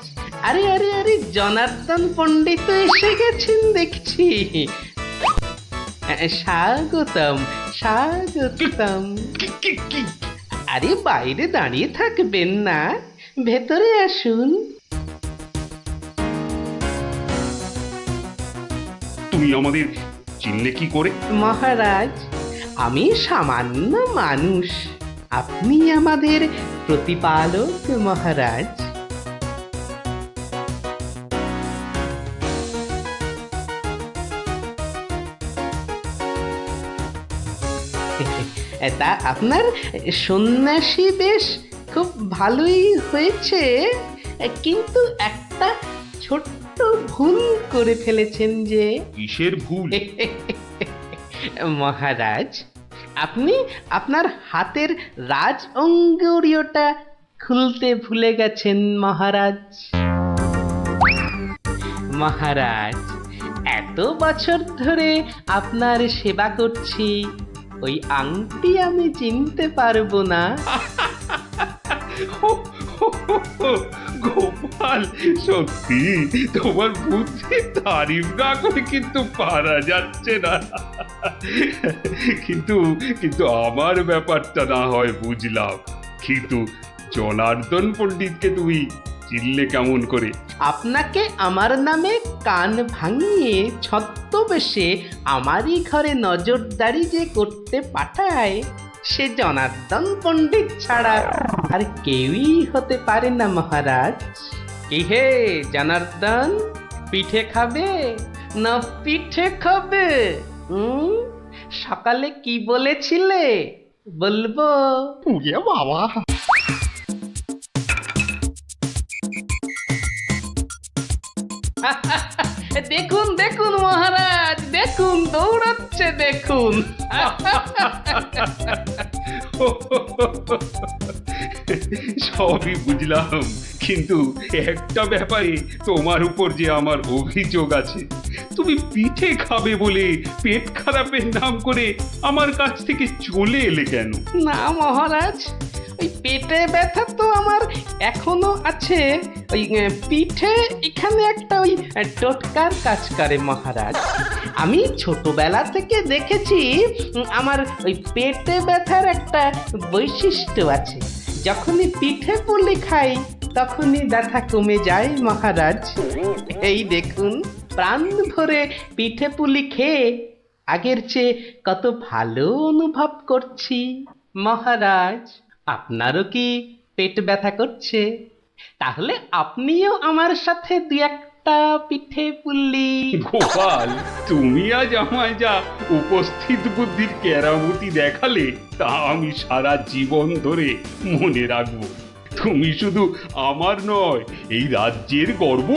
আরে আরে আরে, জনার্দন পণ্ডিত এসে গেছেন দেখছি। স্বাগতম স্বাগতম। আরে বাইরে দাঁড়িয়ে থাকবেন না, ভেতরে আসুন। তুমি আমাদের চিনলে কি করে? মহারাজ, আমি সামান্য মানুষ, আপনি আমাদের প্রতিপালক মহারাজ। তা আপনার সন্ন্যাসী বেশ খুব ভালোই হয়েছে, কিন্তু একটা ছোট্ট ভুল করে ফেলেছেন যে। কিসের ভুল? মহারাজ, আপনি আপনার হাতের রাজ অঙ্গুরীয়টা খুলতে ভুলে গেছেন মহারাজ। মহারাজ, এত বছর ধরে আপনার সেবা করছি, ওই আংটি আমি চিনতে পারবো না? গোপাল, সত্যি তোমার বুদ্ধি তারিফ না করে কিন্তু পারা যাচ্ছে না। কিন্তু কিন্তু আমার ব্যাপারটা না হয় বুঝলাম, কিন্তু জনার্দন পণ্ডিতকে তুমি চিনলে কেমন করে? আপনাকে আমার নামে কান ভাঙিয়ে ছদ্মবেশে আমারই ঘরে নজরদারি যে করতে পাঠায়, সে জনার্দন পণ্ডিত ছাড়া আর কেউই হতে পারে না মহারাজ। কি হে জনার্দন, পিঠে খাবে না পিঠে খাবে? সকালে কি বলেছিলে বলবো? বাবা, দেখুন দেখুন মহারাজ, দেখুন দৌড়াচ্ছে দেখুন। সবই বুঝলাম, কিন্তু একটা ব্যাপারে তোমার উপর যে আমার অভিযোগ আছে। তুমি পিঠে খাবে বলে পেট খারাপের নাম করে আমার কাছ থেকে চলে এলে কেন? না মহারাজ, ওই পেটে ব্যথা তো আমার এখনো আছে। ওই পিঠে এখানে একটা ওই টোটকার কাজ করে মহারাজ। আমি ছোটবেলা থেকে দেখেছি আমার ওই পেটে ব্যথার একটা বৈশিষ্ট্য আছে, যখনই পিঠে পুলি খাই তখনই ব্যথা কমে যায় মহারাজ। এই দেখুন, প্রাণ ভরে পিঠে পুলি খেয়ে আগের চেয়ে কত ভালো অনুভব করছি মহারাজ। আপনারও কি পেট ব্যথা করছে? তাহলে আপনিও আমার সাথে দু একটা পিঠে পুলি। গোপাল, তুমি আজ আমায় যা উপস্থিত বুদ্ধির কেরামতি দেখালে, তা আমি সারা জীবন ধরে মনে রাখবো। তুমি শুধু আমার নয়, এই রাজ্যের গর্ব।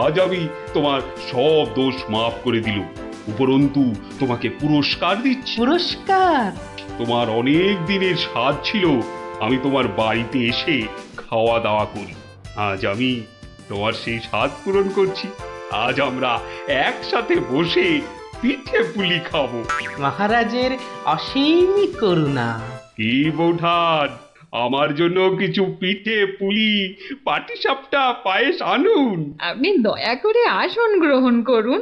আজ আমি তোমার সব দোষ মাফ করে দিলুম, উপরন্তু তোমাকে পুরস্কার দিচ্ছি। পুরস্কার? তোমার অনেক দিনের স্বাদ ছিল আমি তোমার বাড়িতে এসে খাওয়া দাওয়া করি। আজ আমি তোমার সেই স্বাদ পূরণ করছি। আজ আমরা একসাথে বসে পিঠে পুলি খাবো। মহারাজের অসীম করুণা। কি বৌঠান, আমার জন্য কিছু পিঠে পুলি পাটিসাপটা পায়েস আনুন। আপনি দয়া করে আসন গ্রহণ করুন।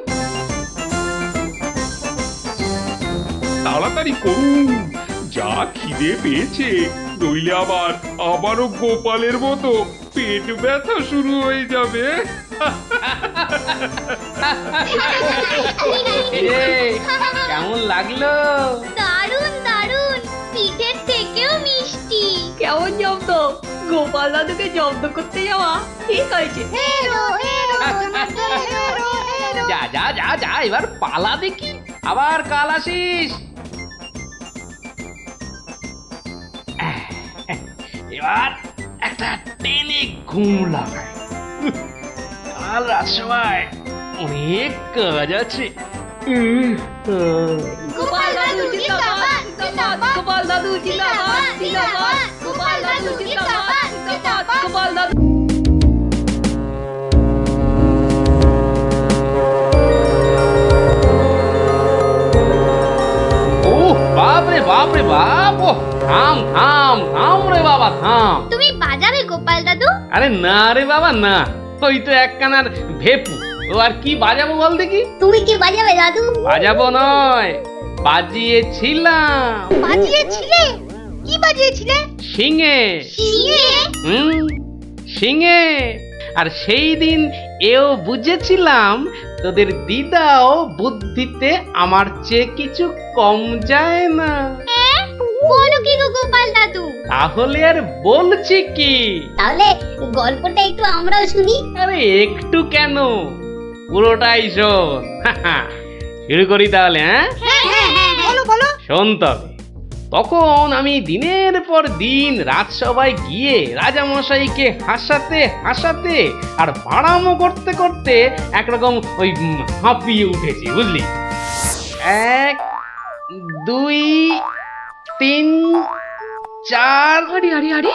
তাড়াতাড়ি করুন, যা খিদে পেয়েছে, নইলে আবারও গোপালের মতো পেট ব্যথা শুরু হয়ে যাবে। কেমন লাগলো? দারুণ দারুণ, পিঠের থেকেও মিষ্টি। কেমন জব্দ? গোপাল দাদুকে জব্দ করতে যাওয়া ঠিক হয়েছে। যা যা যা যা, এবার পালা দেখি, আবার কাল আসিস। এবার একটা টেনে ঘুম লাগাই, কাল রাত সময় অনেক কাজ আছে। গোপাল দাদু জিন্দাবাদ, জিন্দাবাদ। গোপাল দাদু জিন্দাবাদ, জিন্দাবাদ। গোপাল দাদু জিন্দাবাদ, জিন্দাবাদ। গোপাল দাদু। ও বাপ রে বাপ রে বাপ, ও থাম থাম থাম রে বাবা থাম। তুমি বাজাবে গোপাল দাদু? আরে না রে বাবা না, ওই তো একখানার ভেপু, ও আর কি বাজাবো বল দেখি? তুমি কি বাজাবে দাদু? বাজাবো নয়, বাজিয়েছিলাম। বাজিয়েছিলে? কি বাজিয়েছিলে? শিঙে। শিঙে? শিঙে। আর সেই দিন এও বুঝেছিলাম তোদের দিদাও বুদ্ধিতে আমার চেয়ে কিছু কম যায় না। বলো কি গো গোপাল দাদু? তাহলে আর বলছি কি? তাহলে গল্পটা একটু আমরাও শুনি। আরে একটু কেন, পুরোটাই শোন। শুরু করি তাহলে, হ্যাঁ? বলো বলো। শোন তবে। তখন আমি দিনের পর দিন রাজসভায় গিয়ে রাজামশাইকে হাসাতে হাসাতে আর বাড়ামো করতে করতে একরকম ওই হাঁপিয়ে উঠেছি, বুঝলি? 1 2 3 4। আরে আরে আরে,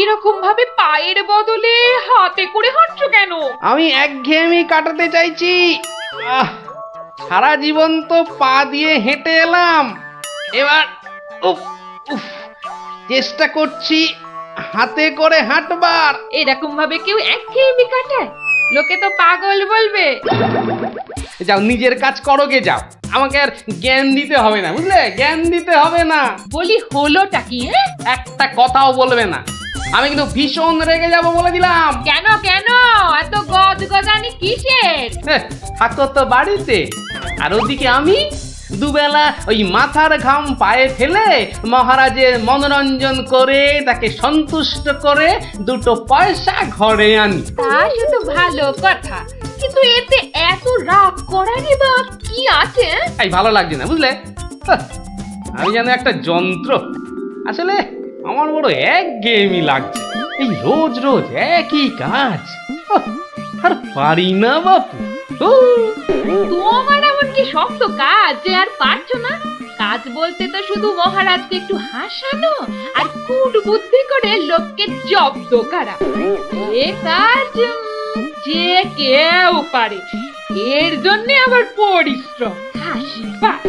এরকম ভাবে পায়ের বদলে হাতে করে হাঁটছো কেন? আমি একঘেয়েমি কাটাতে চাইছি। সারা জীবন তো পা দিয়ে হেঁটে এলাম, এবার উফ উফ চেষ্টা করছি হাতে করে হাঁটবার। এরকম ভাবে কেউ একঘেয়েমি কাটায়? লোকে তো পাগল বলবে। যাও নিজের কাজ করো গে, যাও। আমাকে আর জ্ঞান দিতে হবে না, বুঝলে? জ্ঞান দিতে হবে না। বলি হলোটা কি? একটা কথাও বলবে না, আমি কিন্তু ভীষণ রেগে যাব বলে দিলাম। কেন কেন এত গজগজানি কিসের? থাকো তো বাড়িতে, আর ওদিকে আমি দুবেলা ওই মাথার ঘাম পায়ে ফেলে মহারাজের মনোরঞ্জন করে তাকে সন্তুষ্ট করে 2 পয়সা ঘরে আনি। তা শুধু ভালো কথা, কিন্তু এতে এত রাগ করারই বা কি আছে? এই ভালো লাগছে না, বুঝলে? আমি যেন একটা যন্ত্র। আসলে আমার বড় একঘেয়েমি লাগছে, এই রোজ রোজ একই কাজ। আর পারি না বাপু। তোমার এমন কি শক্ত কাজ যে আর পারছো না? কাজ বলতে তো শুধু মহারাজকে একটু হাসানো আর কুট বুদ্ধি করে লোককে জব্দ করা। এ কাজ যে কেউ পারে, এর জন্য আবার পরিশ্রম। হাসি পায়।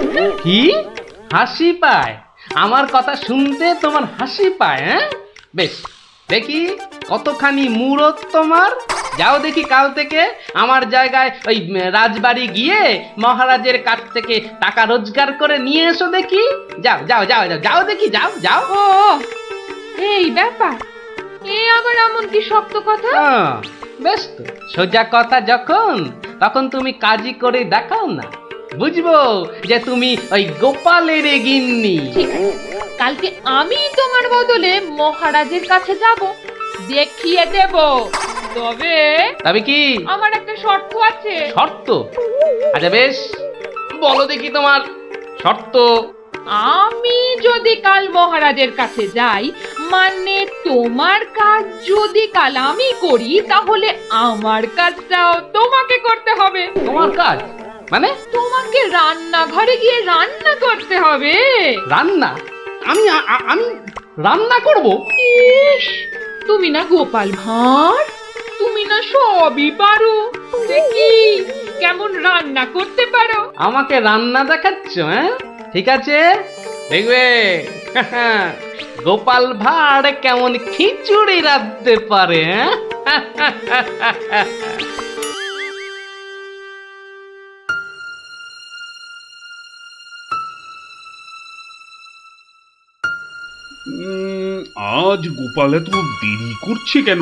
কি হাসি পায়? আমার কথা শুনতে তোমার হাসি পায়? হ্যাঁ, বেশ দেখি কতখানি মুরত তোমার। যাও দেখি কাল থেকে আমার জায়গায় ওই রাজবাড়ি গিয়ে মহারাজের কাছ থেকে টাকা রোজগার করে নিয়ে এসো দেখি। যাও যাও যাও যাও যাও দেখি, যাও যাও। ও এই ব্যাপার, এ আবার এমন কি শক্ত কথা? বেশ তো, সোজা কথা যখন, তখন তুমি কাজই করে দেখাও না, বুঝবো যে তুমি ওই গোপালের গিন্নি। ঠিক আছে, কালকে আমি তোমার বদলে মহারাজের কাছে যাব, দেখিয়ে দেব। তবে কি আমার একটা শর্ত আছে। শর্ত? আচ্ছা বেশ, বলো দেখি তোমার শর্ত। আমি যদি কাল মহারাজের কাছে যাই, মানে তোমার কাজ যদি কাল আমি করি, তাহলে আমার কাজটাও তোমাকে করতে হবে। তোমার কাজ মানে? তোমাকে রান্নাঘরে গিয়ে রান্না করতে হবে। রান্না? আমি আমি রান্না করব? ইস, তুমি না গোপাল ভাঁড়, তুমি না সবই পারো। দেখি কেমন রান্না করতে পারো। আমাকে রান্না দেখাচ্ছ? হ্যাঁ, ঠিক আছে, দেখবে গোপাল ভাঁড় কেমন খিচুড়ি রাঁধতে পারে। আজ গোপাল এত দেরি করছে কেন?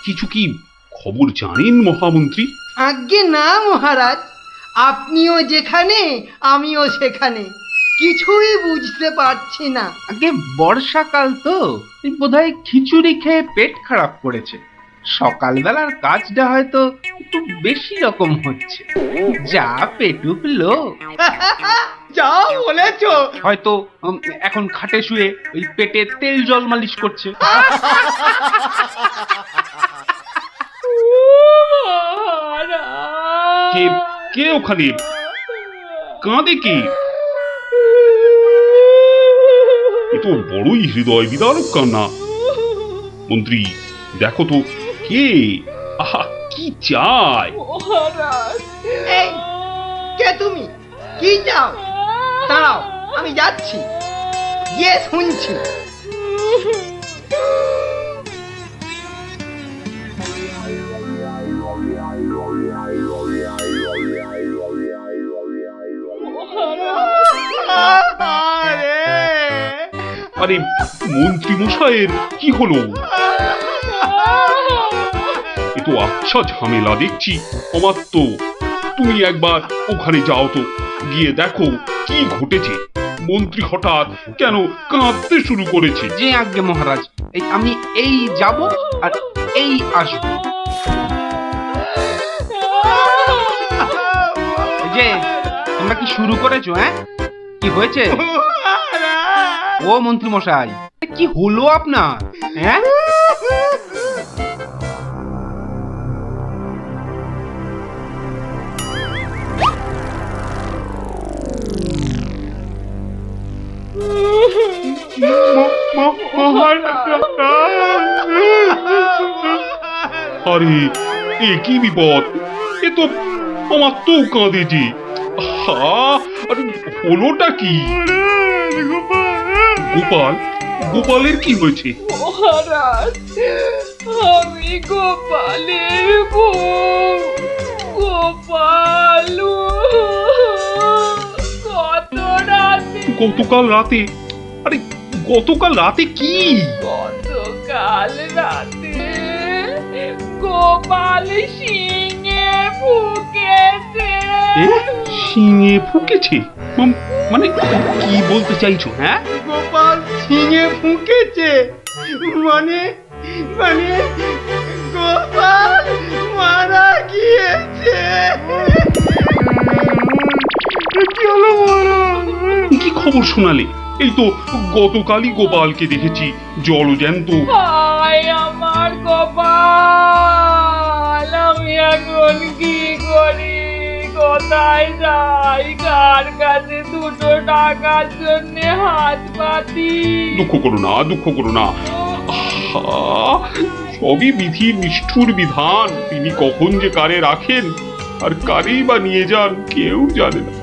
কিছু কি খবর জানেন মহামন্ত্রী? আজ্ঞে না মহারাজ, আপনিও যেখানে আমিও সেখানে, কিছুই বুঝতে পারছি না। আগে বর্ষাকাল তো, বোধহয় খিচুড়ি খেয়ে পেট খারাপ করেছে। সকালবেলার কাজটা হয়তো একটু বেশি রকম হচ্ছে, যা পেটুক লোক। যা বলেছো। হয়তো এখন খাটে শুয়ে ওই পেটে তেল জল মালিশ করছে। কে কে ওখানে কাঁদে? কি এ তো বড়ই হৃদয় বিদারক কান্না। মন্ত্রী দেখো তো কে, আহা কি চায়? এই, কে তুমি? কি চাও? দাঁড়াও, আমি যাচ্ছি, গিয়ে শুনছি। আরে মন্ত্রী মশাইয়ের কি হলো? এ তো আচ্ছা ঝামেলা দেখছি। অমাত্য, তুমি একবার ওখানে যাও তো, গিয়ে দেখো কি ঘটেছে। মন্ত্রী হঠাৎ কেন কাঁদতে শুরু করেছে? যে আজ্ঞে মহারাজ, এই আমি এই যাব আর এই আসব। এই যে তোমরা কি শুরু করেছো? হ্যাঁ, কি হয়েছে? ও মন্ত্রী মশাই, কি হলো আপনার? হ্যাঁ, আরে এ কি বিপদ! এ তো অমাত্য কাঁদে যে। আরে হলোটা কি? গোপাল, গোপালের কি হয়েছে? মহারাজ, আমি গোপালের বউ। গোপাল কত রাতে, গতকাল রাতে? আরে গতকাল রাতে কি? গতকাল রাতে গোপাল সিংহে ফুকেছে। এ শিঙে ফুকেছে? মানে কি বলতে চাইছো? হ্যাঁ, গোপাল ছিঙে ফুঁকেছে মানে মানে গোপাল মারা গিয়েছে। কি হলো মহারাজ? কি খবর শোনালে? এই তো গতকালই গোপালকে দেখেছি জলজ্যান্ত। হায় আমার কপাল, আমি এখন কি করি? কোথায় যাই? কার কাছে দুটো টাকার জন্য হাত পাতি? দুঃখ করো না, দুঃখ করো না। আহা, সবই বিধির নিষ্ঠুর বিধান। তিনি কখন যে কারে রাখেন আর কারেই বা নিয়ে যান কেউ জানে না,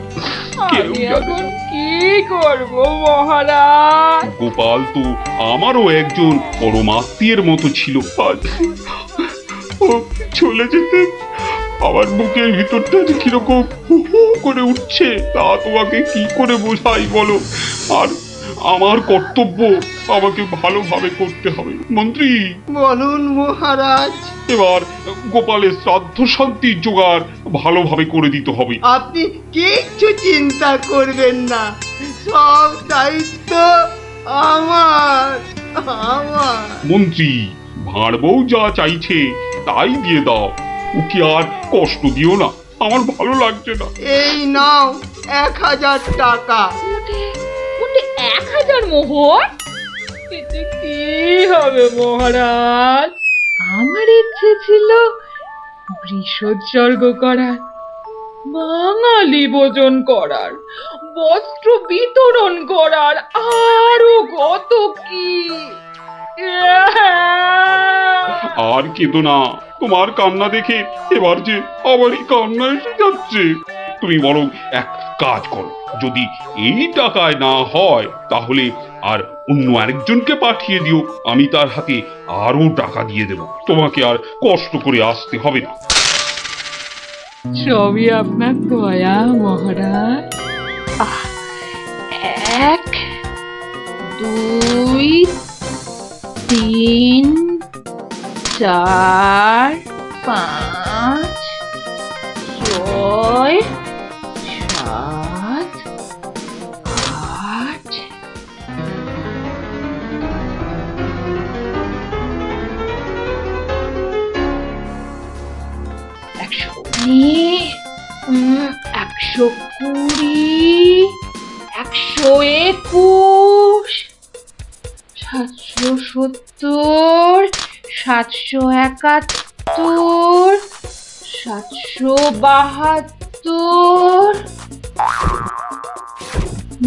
কেউ আমি জানে এখন না। কি করব মহারাজ? গোপাল তো আমারও একজন পরমাত্মীয়ের মতো ছিল। আজ ও চলে যেতে আমার বুকের ভিতরটা যে কিরকম হু হু করে উঠছে, তা তোমাকে কি করে বোঝাই বলো? আর আমার কর্তব্য আমাকে ভালোভাবে করতে হবে। মন্ত্রী, বলুন মহারাজ। এবার গোপালের শ্রাদ্ধ শান্তির জোগাড় ভালোভাবে করে দিতে হবে। আপনি কিচ্ছু চিন্তা করবেন না, সব দায়িত্ব আমার আমার। মন্ত্রী, ভাঁড় বউ যা চাইছে তাই দিয়ে দাও, ওকে আর কষ্ট দিও না, আমার ভালো লাগছে না। এই নাও 1000 টাকা। ওটা 1000 মোহর? এতে কি হবে মহারাজ? আমার ইচ্ছে ছিল বৃষোৎসর্গ করার, বাঙালি ভোজন করার, বস্ত্র বিতরণ করার, আরো কত কি। আর কেঁদো না, তোমার কান্না দেখে এবার যে আবারই কান্না এসে যাচ্ছে। তুমি বরং এক কাজ করো, যদি এই টাকায় না হয় তাহলে আর অন্য আরেকজনকে পাঠিয়ে দিও, আমি তার হাতে আরো টাকা দিয়ে দেব, তোমাকে আর কষ্ট করে আসতে হবে না। সবই আপনার দয়া মহারাজ। 1 2 3 4 5 6 7 8 120 121 770 771 772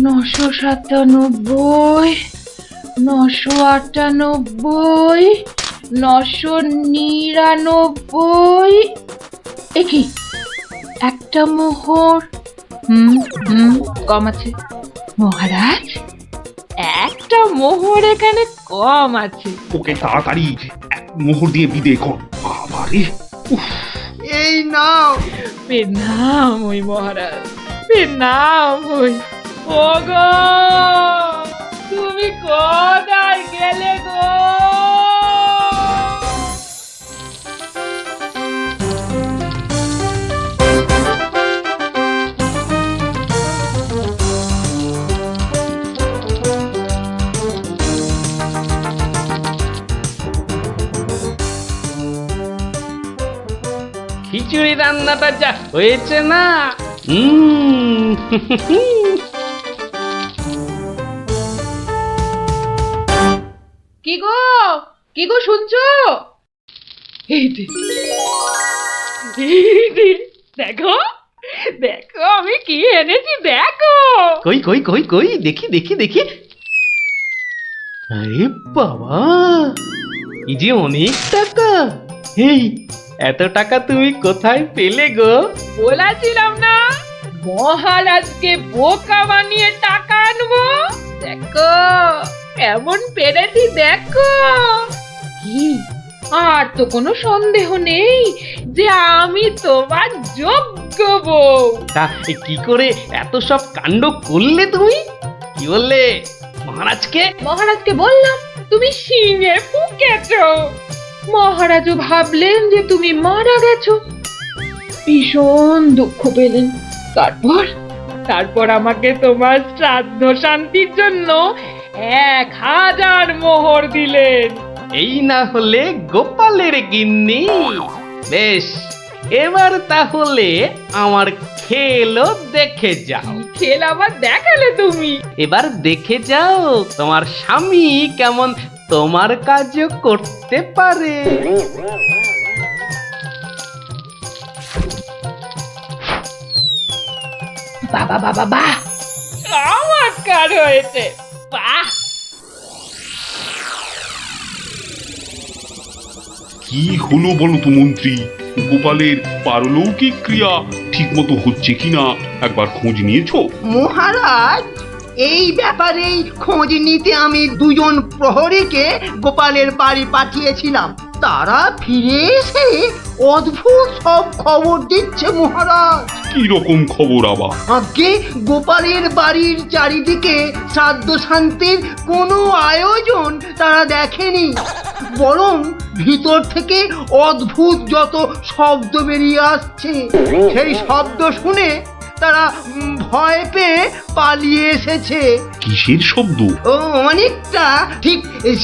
997 998 999। একই একটা মোহর কম আছে মহারাজ, একটা মোহর এখানে কম আছে। ওকে তাড়াতাড়ি এক মোহর দিয়ে বিদে কর। আবারে এই নাও। প্রণাম ওই মহারাজ, প্রণাম ওই। ওগো, তুমি তুমি কোথায় গেলে গো? খিচুড়ি রান্নাটা যা হয়েছে না, কি গো, কি গো শুনছো? এই যে, দেখো দেখো আমি কি এনেছি দেখো। কই কই কই কই দেখি দেখি দেখি। আরে বাবা, এই যে অনেক টাকা। এই এত টাকা তুমি কোথায় পেলে গো? বলেছিলাম না মহারাজকে বোকা বানিয়ে টাকা আনবো। দেখো কেমন পেরেছি দেখো। কি আর তো কোনো সন্দেহ নেই যে আমি তোমার যোগ্য বউ। তা কি করে এত সব কাণ্ড করলে তুমি? কি বললে মহারাজকে? মহারাজকে বললাম তুমি শিঙে ফুকেছো। মহারাজও ভাবলেন যে তুমি মারা গেছো, ভীষণ দুঃখ পেলেন। তারপর আমাকে তোমার শ্রাদ্ধ শান্তির জন্য 1000 মোহর দিলেন। এই না হলে গোপালের গিন্নি। বেশ, এবার তাহলে আমার খেলও দেখে যাও। খেল আবার দেখালে তুমি? এবার দেখে যাও তোমার স্বামী কেমন তোমার কাজও করতে পারে। বাবা বাবা বাহ, চমৎকার হয়েছে, বাহ। কি হলো বলো তো মন্ত্রী? গোপালের পারলৌকিক ক্রিয়া ঠিক মতো হচ্ছে কিনা একবার খোঁজ নিয়েছো? মহারাজ, এই ব্যাপারেই খোঁজ নিতে আমি 2জন প্রহরীকে গোপালের বাড়ি পাঠিয়েছিলাম। তারা ফিরে এসে অদ্ভুত সব খবর দিচ্ছে মহারাজ। কি রকম খবর আবার? আগে গোপালের বাড়ির চারিদিকে শ্রাদ্ধ শান্তির কোনো আয়োজন তারা দেখেনি, বরং ভিতর থেকে অদ্ভুত যত শব্দ বেরিয়ে আসছে, সেই শব্দ শুনে তারা ভয় পেয়ে পালিয়ে এসেছে। কিসের শব্দ? ও অনেকটা ঠিক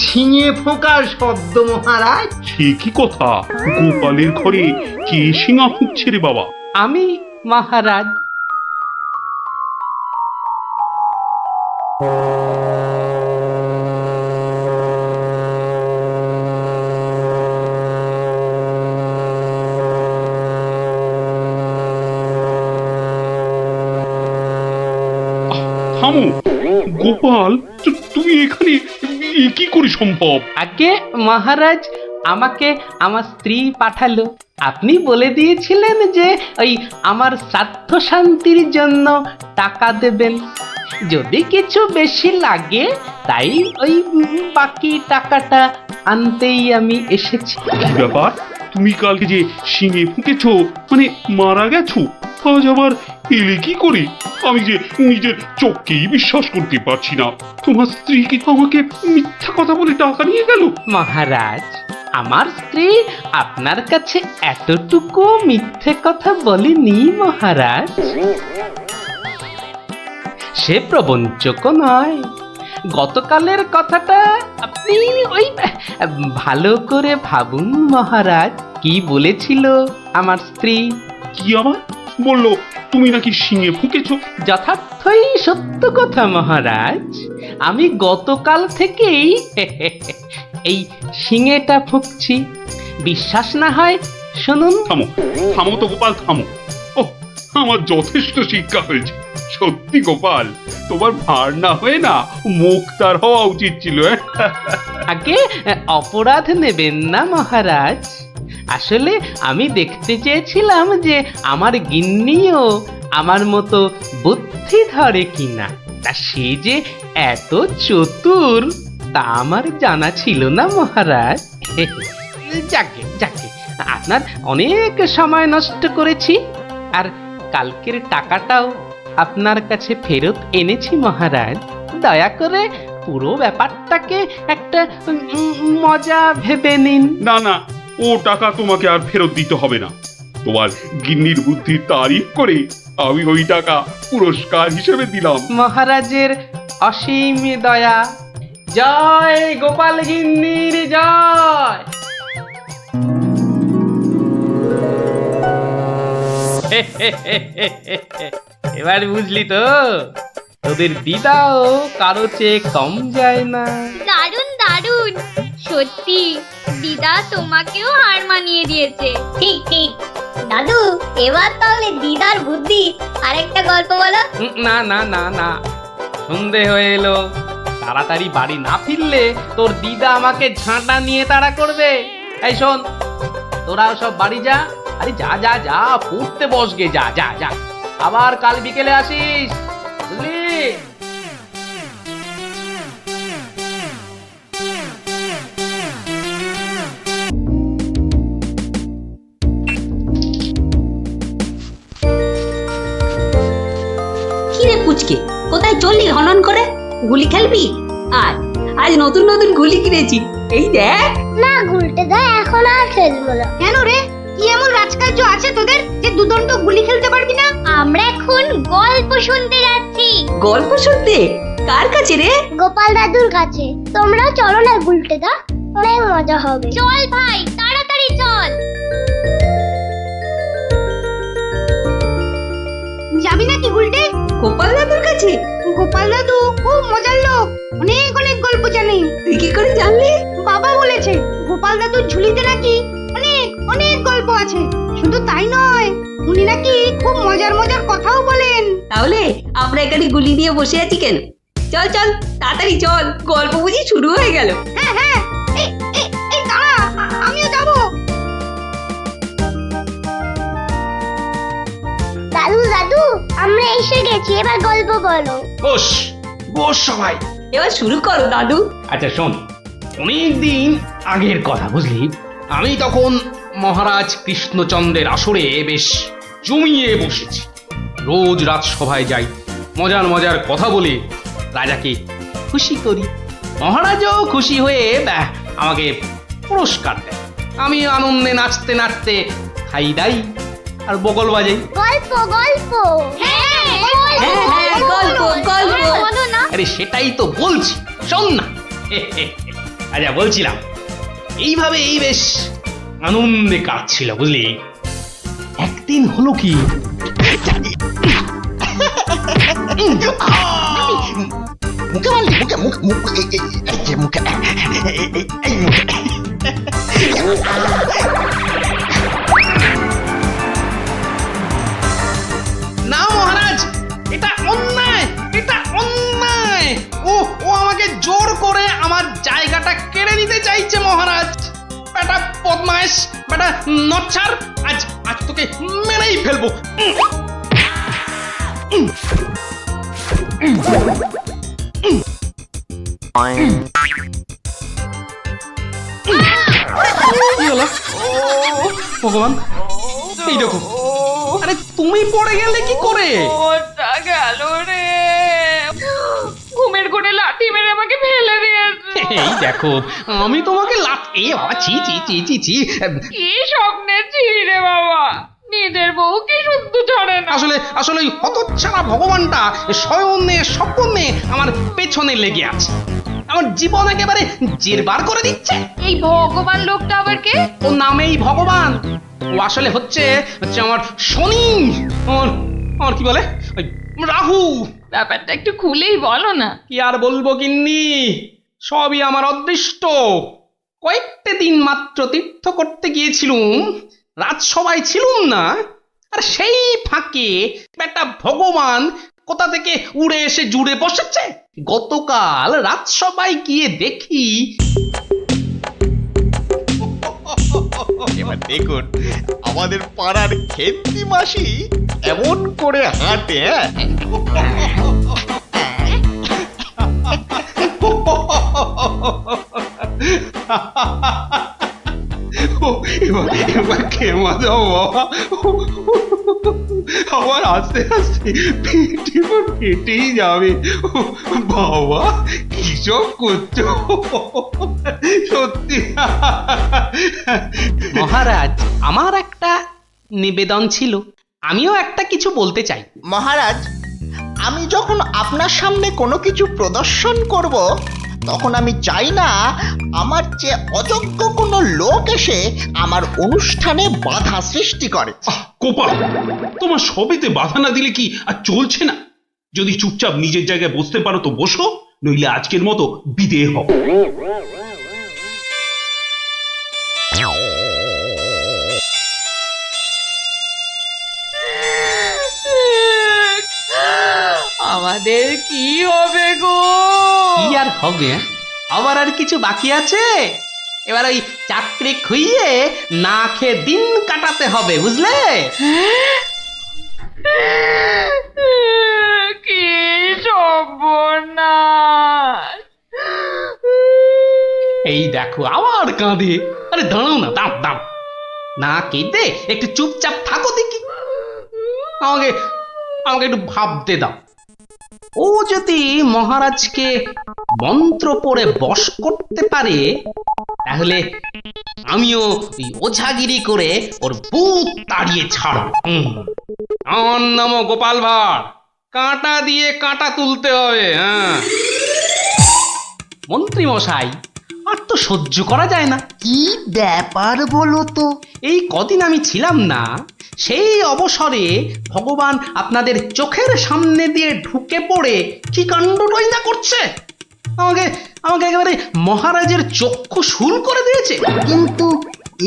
শিঙে ফোঁকার শব্দ মহারাজ। সে কি কথা? গোপালের ঘরে কে শিঙা ফুঁকছে রে বাবা? আমি মহারাজ। থামো গোপাল, তুমি এখানে কি করে সম্ভব? আগে মহারাজ আমাকে আমার স্ত্রী পাঠালো। আপনি বলে দিয়েছিলেন যে ওই আমার শ্রাদ্ধ শান্তির জন্য টাকা দেবেন, যদি কিছু বেশি লাগে তাই ওই বাকি টাকাটা আনতেই আমি এসেছি। কি ব্যাপার? তুমি কালকে যে শিঙে ফুঁকেছো, মানে মারা গেছো, আজ আবার এলে কি করে? আমি যে নিজের চোখকেই বিশ্বাস করতে পারছি না। তোমার স্ত্রী কি আমাকে মিথ্যা কথা বলে টাকা নিয়ে গেল? মহারাজ, আমার স্ত্রী আপনার কাছে এতটুকু মিথ্যে কথা বলেনি মহারাজ। সে প্রবঞ্চক নয়। গতকালের কথাটা আপনি ওই ভালো করে ভাবুন মহারাজ। কি বলেছিল আমার স্ত্রী? কি আবার বললো? তুমি নাকি শিঙে ফুঁকেছো? যথার্থই সত্য কথা মহারাজ। আমি গতকাল থেকেই এই শিঙেটা ফুঁকছি। বিশ্বাস না হয় শুনুন। থামো থামো তো গোপাল, থামো। ও, আমার যথেষ্ট শিক্ষা হয়েছে। সত্যি গোপাল, তোমার ভার না হয়ে না মুক্তার হওয়া উচিত ছিল। আগে অপরাধ নেবেন না মহারাজ। আসলে আমি দেখতে চেয়েছিলাম যে আমার গিন্নিও আমার মতো বুদ্ধি ধরে কিনা। তা সে যে এত চতুর তা আমার জানা ছিল না মহারাজ। যাকে যাকে, আপনার অনেক সময় নষ্ট করেছি, আর কালকের টাকাটাও আপনার কাছে ফেরত এনেছি মহারাজ। দয়া করে পুরো ব্যাপারটাকে একটা মজা ভেবে নিন। না না, ও টাকা তোমাকে আর ফেরত দিতে হবে না। তোমার গিন্নির বুদ্ধির তারিফ করে আমি ওই টাকা পুরস্কার হিসেবে দিলাম। মহারাজের অসীম দয়া। জয় গোপাল গিন্নির জয়। এবার বুঝলি তো, তোদের দিদাও কারো চেয়ে কম যায় না। দারুণ দারুণ, সত্যি দিদা তোমাকেও হার মানিয়ে দিয়েছে। ঠিক ঠিক দাদু, এবার তাহলে দিদার বুদ্ধি আরেকটা গল্প বলো। না না না না, সন্ধে হয়ে এলো, তাড়াতাড়ি বাড়ি না ফিরলে তোর দিদা আমাকে ঝাঁটা নিয়ে তাড়া করবে। এই শোন, তোরা সব বাড়ি যা। আরে যা যা যা, পড়তে বস গে, যা যা যা, আবার কাল বিকেলে আসিস, বুঝলি? কিরে পুচকে, কোথায় চললি হনন করে? গুলি খেলবি? আজ আজ নতুন নতুন গুলি কিনেছি, এই দেখ। না গুলটে দা, এখন আর খেলবো না। কেন রে, কি এমন রাজকার্য আছে তোদের যে দুদণ্ড গুলি খেলতে পারবি না? আমরা এখন গল্প শুনতে যাচ্ছি। গল্প শুনতে? কার কাছে রে? গোপাল দাদুর কাছে। তোমরা চলো না গুলটে দা, অনেক মজা হবে। চল ভাই, তাড়াতাড়ি চল। যাবি নাকি গুলটে? গোপাল দাদুর কাছে? গোপাল দাদু খুব মজার লোক, অনেক অনেক গল্প জানে। তুই কি করে জানলি? বাবা বলেছে গোপাল দাদুর ঝুলিতে নাকি অনেক অনেক গল্প আছে। শুধু তাই নয়, উনি নাকি খুব মজার মজার কথাও বলেন। তাহলে আমরা এখানে গুলি নিয়ে বসে আছি কেন? চল চল, তাড়াতাড়ি চল, গল্প বুঝি শুরু হয়ে গেল। হ্যাঁ হ্যাঁ, এই দাঁড়া, আমিও যাবো। দাদু দাদু, আমরা এসে গেছি, এবার গল্প বলো। বস বস সবাই। এবার শুরু করো দাদু। আচ্ছা শোন, অনেকদিন আগের কথা, বুঝলি? আমি তখন মহারাজ কৃষ্ণচন্দ্রের আসরে বেশ জমিয়ে বসেছি। রোজ রাজসভায় যাই, মজার মজার কথা বলে রাজাকে খুশি করি। মহারাজও খুশি হয়ে আমাকে পুরস্কার দেয়। আমি আনন্দে নাচতে নাচতে খাই দাই আর বগল বাজাই। গল্প গল্প, হ্যাঁ হ্যাঁ, গল্প গল্প। বলো না। আরে সেটাই তো বলছি, শোন না। আচ্ছা বলছিলাম, এইভাবেই বেশ আনন্দে কাটছিল, বুঝলি? একদিন হলো কি, মুখে মারলি, মুখে মুখ মুখ মুখে না মহারাজ, এটা অন্যায়, এটা অন্যায়। ও ও আমাকে জোর করে আমার জায়গাটা কেড়ে নিতে চাইছে মহারাজ। বেটা বদমাইশ, বেটা নচ্ছার, আজ আজ তোকে মেরেই ফেলবো। কি হলো? ভগবান, এই দেখো। আরে তুমি পড়ে গেলে কি করে? ওটা গেল রে, ঘুমের ঘরে লাঠি মেরে আমাকে ফেলে দিয়েছে। এই দেখো, আমি তোমাকে এ বাবা, ছি ছি ছি ছি ছি। কি স্বপ্নে ছিলি রে বাবা, নিজের বউকে শুদ্ধ ছড়ে না। আসলে আসলে ওই হতচ্ছাড়া ভগবানটা স্বয়নে স্বপ্নে আমার পেছনে লেগে আছে, আমার জীবন একেবারে জেরবার করে দিচ্ছে। এই ভগবান লোকটা আবার কে? ও নামেই ভগবান, ও আসলে হচ্ছে আমার শনি, আর কি বলে ওই রাহু। ব্যাপারটা একটু খুলেই বলো না। কি আর বলবো গিন্নি, সবই আমার অদৃষ্ট। কয়েকটা দিন মাত্র তীর্থ করতে গিয়েছিলুম, রাজসভায় ছিলুম না, আর সেই ফাঁকে একটা ভগবান কোথা থেকে উড়ে এসে জুড়ে বসেছে। গতকাল রাজসভায় গিয়ে দেখি, এবার দেখুন আমাদের পাড়ার খেন্তি মাসি এমন করে হাঁটে। এবার এবার খেয়ে মজা বাবা। আমার আস্তে আস্তে পেটে ফেটেই যাবে। বাবা কি সব করছো সত্যি। মহারাজ, আমার একটা নিবেদন ছিল, আমিও একটা কিছু বলতে চাই। মহারাজ, আমি যখন আপনার সামনে কোনো কিছু প্রদর্শন করব, তখন আমি চাই না আমার চেয়ে অযোগ্য কোনো লোক এসে আমার অনুষ্ঠানে বাধা সৃষ্টি করে। গোপাল, তোমার সবেতে বাধা না দিলে কি আর চলছে না? যদি চুপচাপ নিজের জায়গায় বসতে পারো তো বসো, নইলে আজকের মতো বিদেয় হও। আমাদের কি হবে গো? কি আর হবে? আবার আর কিছু বাকি আছে? এবার ওই চাকরি খুইয়ে না খেয়ে দিন কাটাতে হবে, বুঝলে? কি সর্বনাশ! এই দেখো আবার কাঁদে। আরে দাঁড়াও না, দাম দাম না কেঁদে একটু চুপচাপ থাকো দেখি। আমাকে আমাকে একটু ভাবতে দাও। ও যদি মহারাজকে মন্ত্র পড়ে বশ করতে পারে, তাহলে আমিও ওই ওঝাগিরি করে ওর বুক তাড়িয়ে ছাড়ব। আমার নামও গোপাল ভাঁড়, কাঁটা দিয়ে কাঁটা তুলতে হবে। হ্যাঁ মন্ত্রী মশাই, আর তো সহ্য করা যায় না। কি ব্যাপার বলো তো? এই কদিন আমি ছিলাম না, সেই অবসরে ভগবান আপনাদের চোখের সামনে দিয়ে ঢুকে পড়ে কি কাণ্ডটাই না করছে। আমাকে আমাকে একেবারে মহারাজের চক্ষু শুল করে দিয়েছে। কিন্তু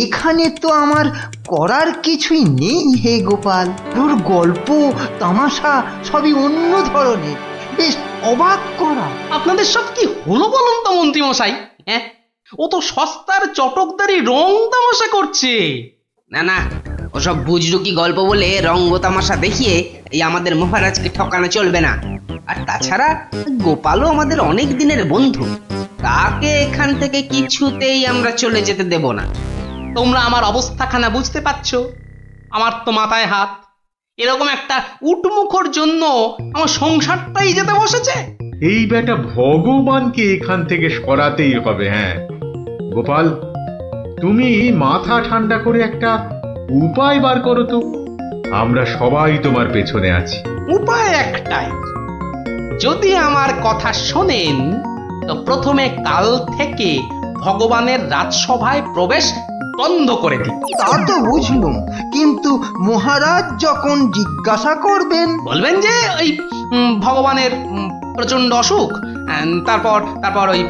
এখানে তো আমার করার কিছুই নেই হে গোপাল। ওর গল্প তামাশা সবই অন্য ধরনের, বেশ অবাক করা। আপনাদের সব কি হলো বলুন তো মন্ত্রী মশাই? হ্যাঁ, ও তো সস্তার চটকদারি রং তামাশা করছে। না না, ওসব বুজরুকি গল্প বলে রঙ্গ তামাশা দেখিয়ে এই আমাদের মহারাজকে ঠকানো চলবে না। আর তাছাড়া গোপালও আমাদের অনেক দিনের বন্ধু, তাকে এখান থেকে কিছুতেই আমরা চলে যেতে দেব না। তোমরা আমার অবস্থাখানা বুঝতে পারছো? আমার তো মাথায় হাত। এরকম একটা উটমুখর জন্য আমার সংসারটাই যেতে বসেছে। এই বেটা ভগবানকে এখান থেকে সরাতেই হবে। হ্যাঁ গোপাল, তুমি মাথা ঠান্ডা করে একটা উপায় বার করো তো। আমরা সবাই তোমার পেছনে আছি। উপায় একটাই, যদি আমার কথা শোনেন তো প্রথমে কাল থেকে ভগবানের রাজসভায় প্রবেশ বন্ধ করে দিন। তা তো বুঝলুম, কিন্তু মহারাজ যখন জিজ্ঞাসা করবেন, বলবেন যে ওই ভগবানের প্রচন্ড অসুখ, তারপর তারপর ওই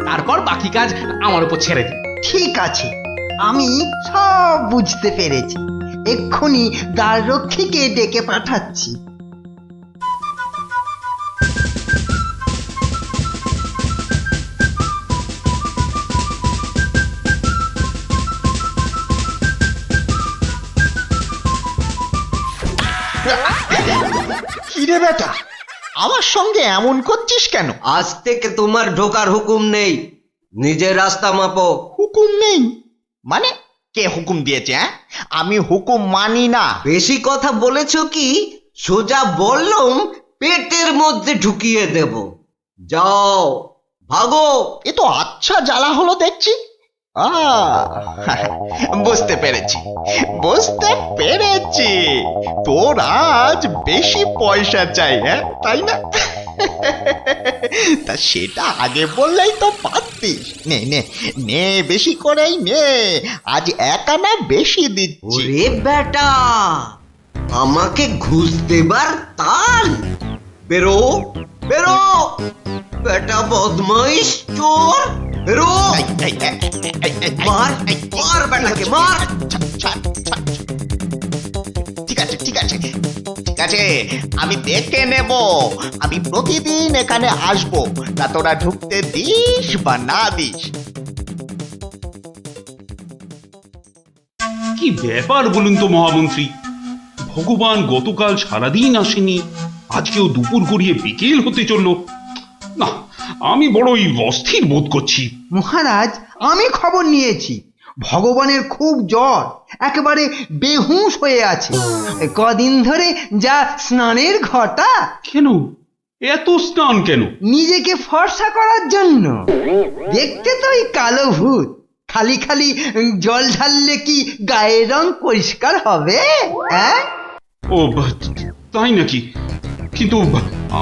তারপর বাকি কাজ আমার উপর ছেড়ে দিন। ঠিক আছে, আমি সব বুঝতে পেরেছি। এক্ষুনি দ্বাররক্ষীকে ডেকে পাঠাচ্ছি। কিরে বেটা, আমার সঙ্গে এমন করছিস কেন? আজ থেকে তোমার ঢোকার হুকুম নেই, নিজের রাস্তা মাপো। হুকুম নেই মানে? কে হুকুম দিয়েছে? হ্যাঁ, আমি হুকুম মানি না। বেশি কথা বলেছো কি? সোজা বললুম পেটের মধ্যে ঢুকিয়ে দেব। যাও ভাগো। এ তো আচ্ছা জ্বালা হলো দেখছি। বুঝতে পেরেছি, বুঝতে পেরেছি। তোর আজ বেশি পয়সা চাই, হ্যাঁ তাই না? তা সেটা আগে বললেই তো পারতিস। নে নে নে, বেশি করেই নে, আজ 1 আনা বেশি দিচ্ছি। ওরে বেটা, আমাকে ঘুষ দেবার তাল? বেরো বেরো বেটা, বদমাইশ চোর, বেরো। মার মার বেটাকে, মার। ঠিক আছে ঠিক আছে ঠিক আছে, আমি দেখে নেব। আমি প্রতিদিন এখানে আসবো, তা তোরা ঢুকতে দিস বা না দিস। কি ব্যাপার বলুন তো মহামন্ত্রী? ভগবান গতকাল সারাদিন আসেনি, আজকেও দুপুর গড়িয়ে বিকেল হতে চললো। না, আমি বড়ই অস্থির বোধ করছি। মহারাজ, আমি খবর নিয়েছি। ভগবানের খুব জ্বর, একেবারে বেহুঁশ হয়ে আছে। কদিন ধরে যা স্নানের ঘটা, কেন এত স্নান কেন? নিজেকে ফর্সা করার জন্য। দেখতে তো ওই কালো ভূত, খালি খালি জল ঢাললে কি গায়ের রং পরিষ্কার হবে? হ্যাঁ, ও তাই নাকি? কিন্তু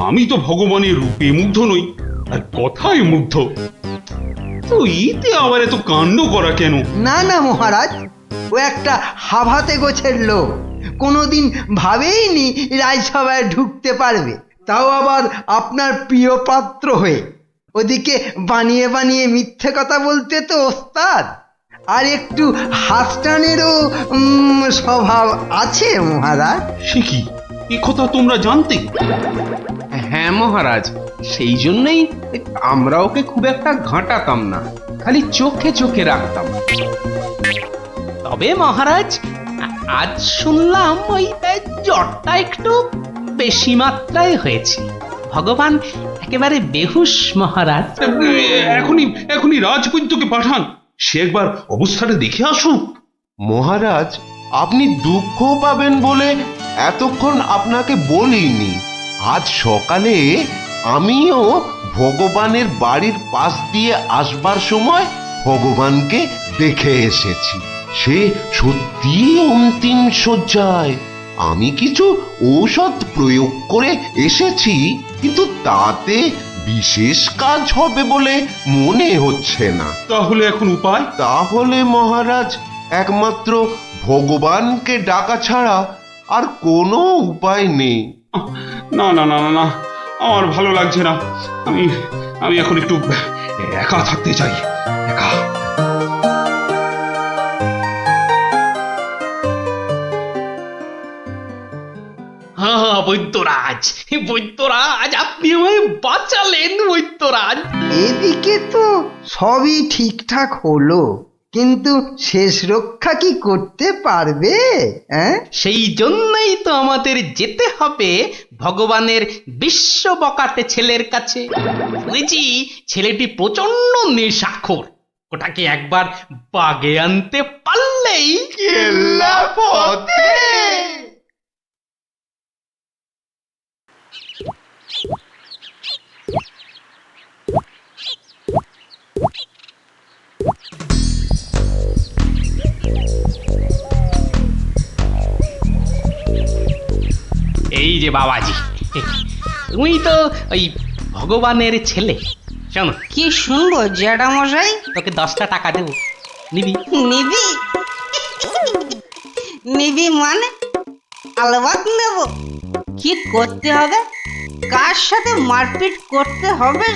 আমি তো ভগবানের রূপে মুগ্ধ নই, আর কথায় মুগ্ধ। তো ইতে আবার এত কাণ্ড করা কেন? না না মহারাজ, ও একটা হাভাতে গোছের লোক, কোনোদিন ভাবেইনি রাজসভায় ঢুকতে পারবে, তাও আবার আপনার প্রিয় পাত্র হয়ে। ওদিকে বানিয়ে বানিয়ে মিথ্যে কথা বলতে তো ওস্তাদ, আর একটু হাসটানেরও স্বভাব আছে মহারাজ। সে কি, এ কথা তোমরা জানতে? হ্যাঁ মহারাজ, সেই জন্যই আমরা ওকে খুব একটা ঘাঁটাতাম না, খালি চোখে চোখে রাখতাম। তবে মহারাজ, আজ শুনলাম ওই জ্বরটা একটু বেশি মাত্রায় হয়েছে। ভগবান একেবারে বেহুশ মহারাজ। এখনই রাজবৈদ্যকে পাঠান, সে একবার অবস্থাটা দেখে আসুক। মহারাজ, আপনি দুঃখ পাবেন বলে এতক্ষণ আপনাকে বলিনি। আজ সকালে আমিও ভগবানের বাড়ির পাশ দিয়ে আসবার সময় ভগবানকে দেখে এসেছি। সে সত্যি অন্তিম শয্যায়। আমি কিছু ঔষধ প্রয়োগ করে এসেছি, কিন্তু তাতে বিশেষ কাজ হবে বলে মনে হচ্ছে না। তাহলে এখন উপায়? তাহলে মহারাজ, একমাত্র ভগবানকে ডাকা ছাড়া আর কোনো উপায় নেই। না না না না না, আমার ভালো লাগছে না। আমি এখন একটু একা থাকতে চাই, একা। হ্যাঁ বৈদ্যরাজ, বৈদ্যরাজ, আপনি আমায় বাঁচালেন বৈদ্যরাজ। এদিকে তো সবই ঠিকঠাক হলো, কিন্তু শেষ রক্ষা কি করতে পারবে? সেই জন্যই তো আমাদের যেতে হবে ভগবানের বিশ্ব বকাটে ছেলের কাছে। শুনেছি ছেলেটি প্রচন্ড নেশাখোর, ওটাকে একবার বাগে আনতে পারলেই কেল্লা পথে। এই যে বাবাজি, তুমি তো ওই ভগবানের ছেলে। শোনো, কি শুনবো জ্যাঠামশাই? তোকে 10টা টাকা দেবো, নিবি? নিবি? নিবি মানে? আলবাত নেব। কি করতে হবে? কার সাথে মারপিট করতে হবে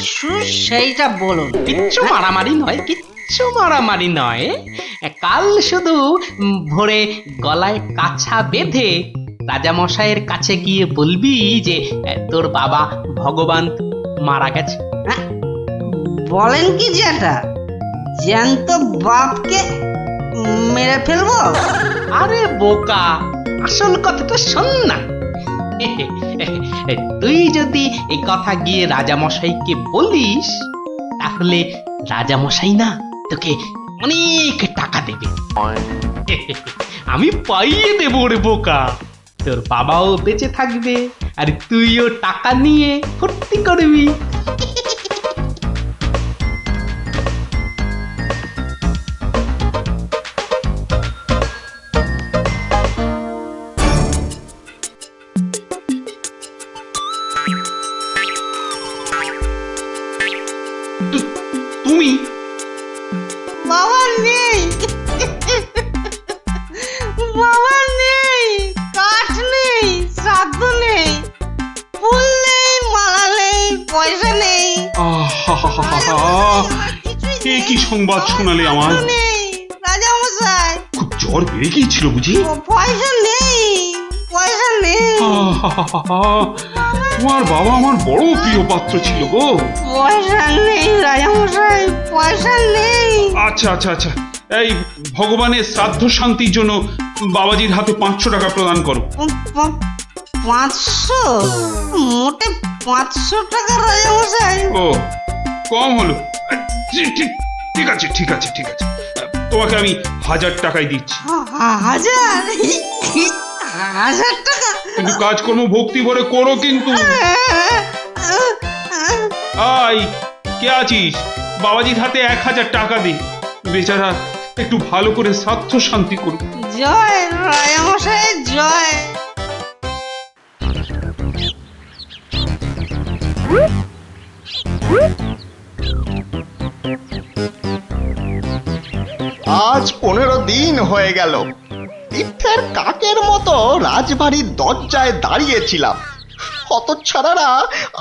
সেইটা বলুন। কিচ্ছু মারামারি নয়, কিচ্ছু মারামারি নয়। কাল শুধু ভোরে গলায় কাছা বেঁধে রাজামশাইয়ের কাছে গিয়ে বলবি যে তোর বাবা ভগবান মারা গেছে। বলেন কি জ্যাঠা, জ্যান্ত বাপকে মেরে ফেলবো? আরে বোকা, আসল কথাটা শোন না। তুই যদি এই কথা গিয়ে রাজামশাইকে বলিস, তাহলে রাজামশাই না তোকে অনেক টাকা দেবে। আমি পাইয়ে দেবো রে বোকা, তোর বাবাও বেঁচে থাকবে আর তুইও টাকা নিয়ে ফুর্তি করবি। তুমি? বাবা নেই, বাবা নেই, কাঠ নেই, শ্রাদ্ধ নেই, ফুল নেই, মালা নেই, পয়সা নেই। এ কি সংবাদ শোনালে আমার? নেই রাজামশাই, খুব জ্বর বেড়ে গিয়েছিল বুঝি? পয়সা নেই, পয়সা নেই। তোমার বাবা আমার বড় প্রিয় পাত্র ছিল গো। পয়সা নেই রাজামশাই, পয়সা নেই। আচ্ছা আচ্ছা আচ্ছা, এই ভগবানের শ্রাদ্ধ শান্তির জন্য বাবাজির হাতে 500 টাকা প্রদান করো। 500? মোটে 500 টাকা রাজামশাই? ও, কম হলো। ঠিক আছে ঠিক আছে ঠিক আছে, তোমাকে আমি 1000 টাকাই দিচ্ছি। হাজার হাজার টাকা? কিন্তু কাজকর্ম ভক্তি ভরে করো কিন্তু। আই কে আছিস? বাবাজির হাতে 1000 টাকা দে, বেচারা একটু ভালো করে স্বার্থ শান্তি করুক। জয় রায়ামশাই জয়। আজ 15 দিন হয়ে গেল তীর্থের কাকের মতো রাজবাড়ির দরজায় দাঁড়িয়েছিলাম। হতচ্ছাড়ারা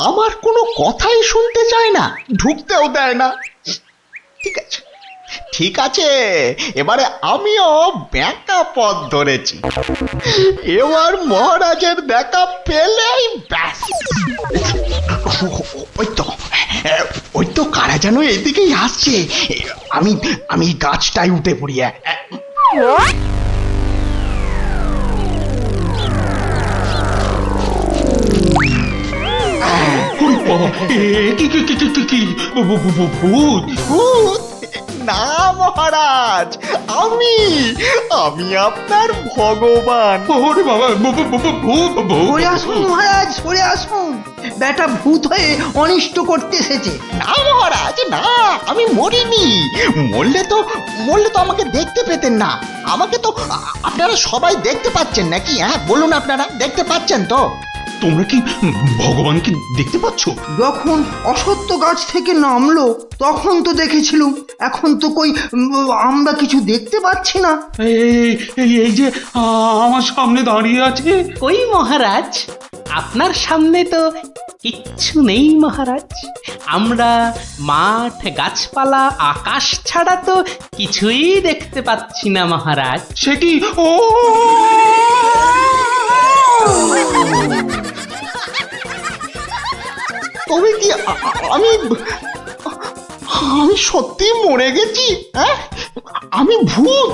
আমার কোনো কথাই শুনতে চায় না, ঢুকতেও দেয় না। ঠিক আছে ঠিক আছে, এবারে আমিও ব্যাকা পথ ধরেছি। এবার মহারাজের দেখা পেলেই ব্যাস। ওই তো কারা যেন এদিকেই আসছে। আমি গাছটায় উঠে পড়ি। ভূত ভূত না মহারাজ, আমি আপনার ভগবান। ওরে বাবা, ভূত সরে আসুন মহারাজ, সরে আসুন। বেটা ভূত হয়ে অনিষ্ট করতে এসেছে। না মহারাজ না, আমি মরিনি। মরলে তো আমাকে দেখতে পেতেন না। আমাকে তো আপনারা সবাই দেখতে পাচ্ছেন নাকি? হ্যাঁ বলুন, আপনারা দেখতে পাচ্ছেন তো? তোমরা কি ভগবানকে দেখতে পাচ্ছ? যখন অসত্য গাছ থেকে নামলো তখন তো দেখেছিলুম, এখন তো কই আমরা কিছু দেখতে পাচ্ছি না। এই যে আমার সামনে দাঁড়িয়ে আছে। ওই মহারাজ, আপনার সামনে তো কিচ্ছু নেই মহারাজ। আমরা মাঠ, গাছপালা, আকাশ ছাড়া তো কিছুই দেখতে পাচ্ছি না মহারাজ। সে কি? ও তবে কি আমি সত্যি মরে গেছি? হ্যাঁ, আমি ভূত?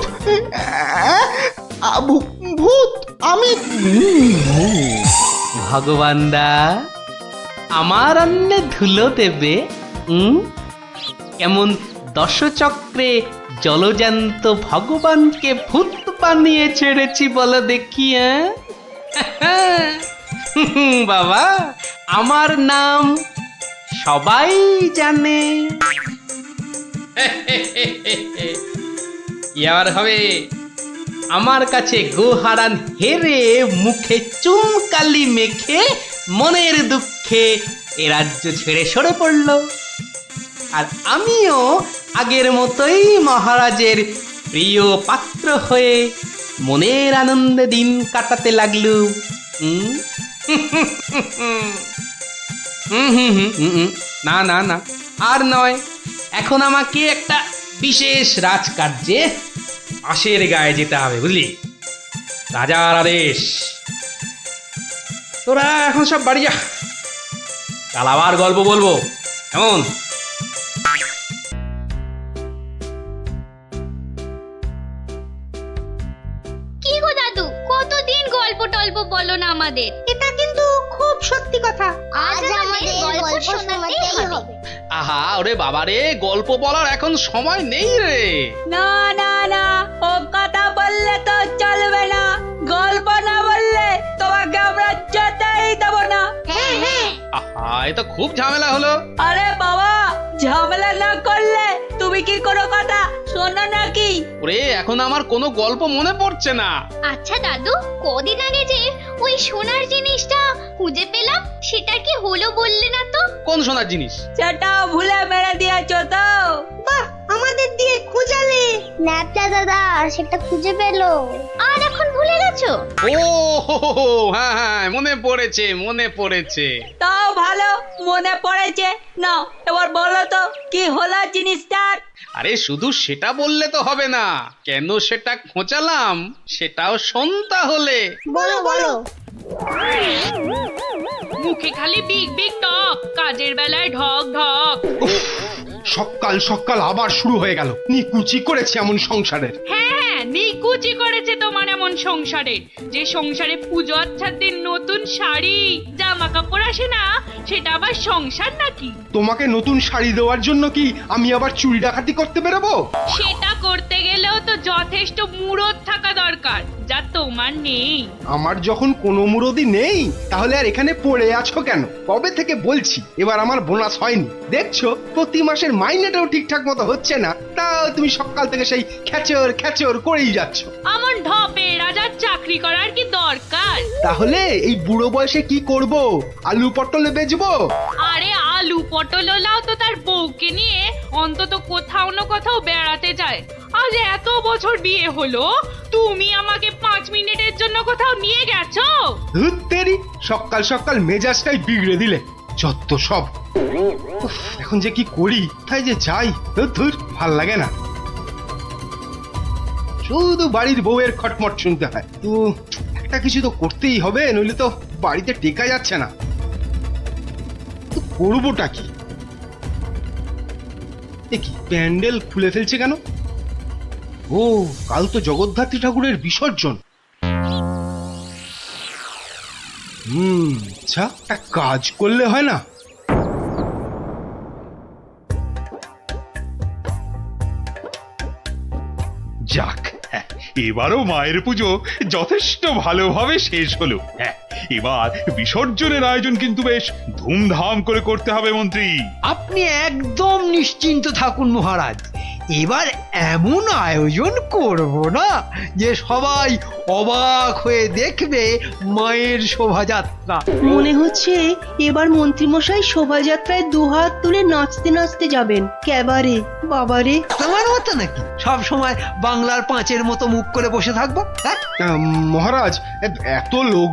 ভূত আমি? ভগবানদা আমার অন্নে ধুলো দেবে? কেমন দশচক্রে জলজান্ত ভগবানকে ভূত বানিয়ে ছেড়েছি বলো দেখি। বাবা, আমার নাম সবাই জানে। ইয়ার হবে আমার কাছে গোহারান হেরে মুখে চুমকালি মেখে মনের দুঃখে এ রাজ্য ছেড়ে সরে পড়ল। আর আমিও আগের মতোই মহারাজের প্রিয় পাত্র হয়ে মনের আনন্দে দিন কাটাতে লাগলুম। না না না, আর নয়। এখন আমাকে একটা বিশেষ রাজকার্যে আশের গায়ে যেতে হবে, বুঝলি? রাজার আদেশ। তোরা এখন সব বাড়ি যা, কাল আবার গল্প বলবো, কেমন? কি গো দাদু, কতদিন গল্প টল্প বলো না আমাদের। এটা কিন্তু খুব সত্যি কথা। আজ আমাদের গল্প শোনাতেই হবে। আহা, ওরে বাবারে, গল্প বলার এখন সময় নেই রে। না না না, ও কথা বললে তো চলবে না। গল্প না বললে তোমাকে আমরা যেতেই দেবো না। হ্যাঁ হ্যাঁ, আহা, এ তো খুব ঝামেলা হলো। আরে বাবা, ঝামেলা না করলে তুমি কি কোনো কথা শোনো নাকি? ওরে, এখন আমার কোনো গল্প মনে পড়ছে না। আচ্ছা দাদু, কদিন আগে যে ওই সোনার জিনিসটা খুঁজে পেলাম, সেটা কি হলো বললে না তো? কোন সোনার জিনিস? সেটা ভুলে মেরে দিয়েছো তো? বাহ, আমাদের দিয়ে খুঁজালে। ন্যাপলা দাদা সেটা খুঁজে পেলো, আর এখন ভুলে গেছো? ও হ্যাঁ হ্যাঁ, মনে পড়েছে মনে পড়েছে। তাও ভালো মনে পড়েছে। না, এবার বলো তো কি হলো জিনিসটার? আরে শুধু সেটা বললে তো হবে না, কেন সেটা খোঁচালাম সেটাও শোন তাহলে। বলো বলো। মুখে খালি বিগ বিগ টক, কাজের বেলায় ঢক ঢক। সকাল সকাল আবার শুরু হয়ে গেল। নিকুচি করেছে এমন সংসারের। হ্যাঁ, নিকুচি করেছে তোমার এমন সংসারে, যে সংসারে পুজো আচ্ছার দিন নতুন শাড়ি জামা কাপড় আসে না, সেটা আবার সংসার নাকি? তোমাকে নতুন শাড়ি দেওয়ার জন্য কি আমি আবার চুরি ডাকাতি করতে বেরোবো? সেটা করতে গেলেও তো যথেষ্ট মুরদ থাকা দরকার, যা তোমার নেই। আমার যখন কোনো মুরদি নেই তাহলে আর এখানে পড়ে আছো কেন? কবে থেকে বলছি এবার আমার বোনাস হয়নি, দেখছো প্রতি মাসের মাইনেটাও ঠিকঠাক মতো হচ্ছে না, তা তুমি সকাল থেকে সেই খ্যাচর খ্যাচর করেই যাচ্ছ। আমার ঢপে রাজার চাকরি করার কি দরকার? তাহলে এই বুড়ো বয়সে কি করব? আলু পটলে বেচবো? আরে আলু পটল লাও তো তার বউকে নিয়ে অন্তত কোথাও না কোথাও বেড়াতে যায়। আজ এত বছর বিয়ে হলো, তুমি আমাকে 5 মিনিটের জন্য কোথাও নিয়ে গেছো? ধুর তেরি, সকাল সকাল মেজাজটাই বিগড়ে দিলে, যত সব। উফ, এখন যে কি করি, তাই যে যাই, ধুর ভাল লাগে না। শুধু বাড়ির বউয়ের খটমট শুনতে হয়। তো একটা কিছু তো করতেই হবে, নইলে তো বাড়িতে টেকা যাচ্ছে না। তো করবোটা কি? দেখি প্যান্ডেল খুলে ফেলছে কেন? ও, কাল তো জগদ্ধাত্রী ঠাকুরের বিসর্জন। আচ্ছা, একটা কাজ করলে হয় না? যাক, এবারও মায়ের পুজো যথেষ্ট ভালোভাবে শেষ হলো। এবার বিসর্জনের আয়োজন কিন্তু বেশ ধুমধাম করে করতে হবে মন্ত্রী। আপনি একদম নিশ্চিন্ত থাকুন মহারাজ, এবার এমন আয়োজন করব না যে সবাই অবাক হয়ে দেখবে মায়ের শোভাযাত্রা। মনে হচ্ছে এবার মন্ত্রীমশাই শোভাযাত্রায় দুহাত তুলে নাচতে নাচতে যাবেন। ক্যাবারে বাবারে, তোমার মতো নাকি সব সময় বাংলার পাঁচের মতো মুখ করে বসে থাকবো? হ্যাঁ, মহারাজ, এত লোক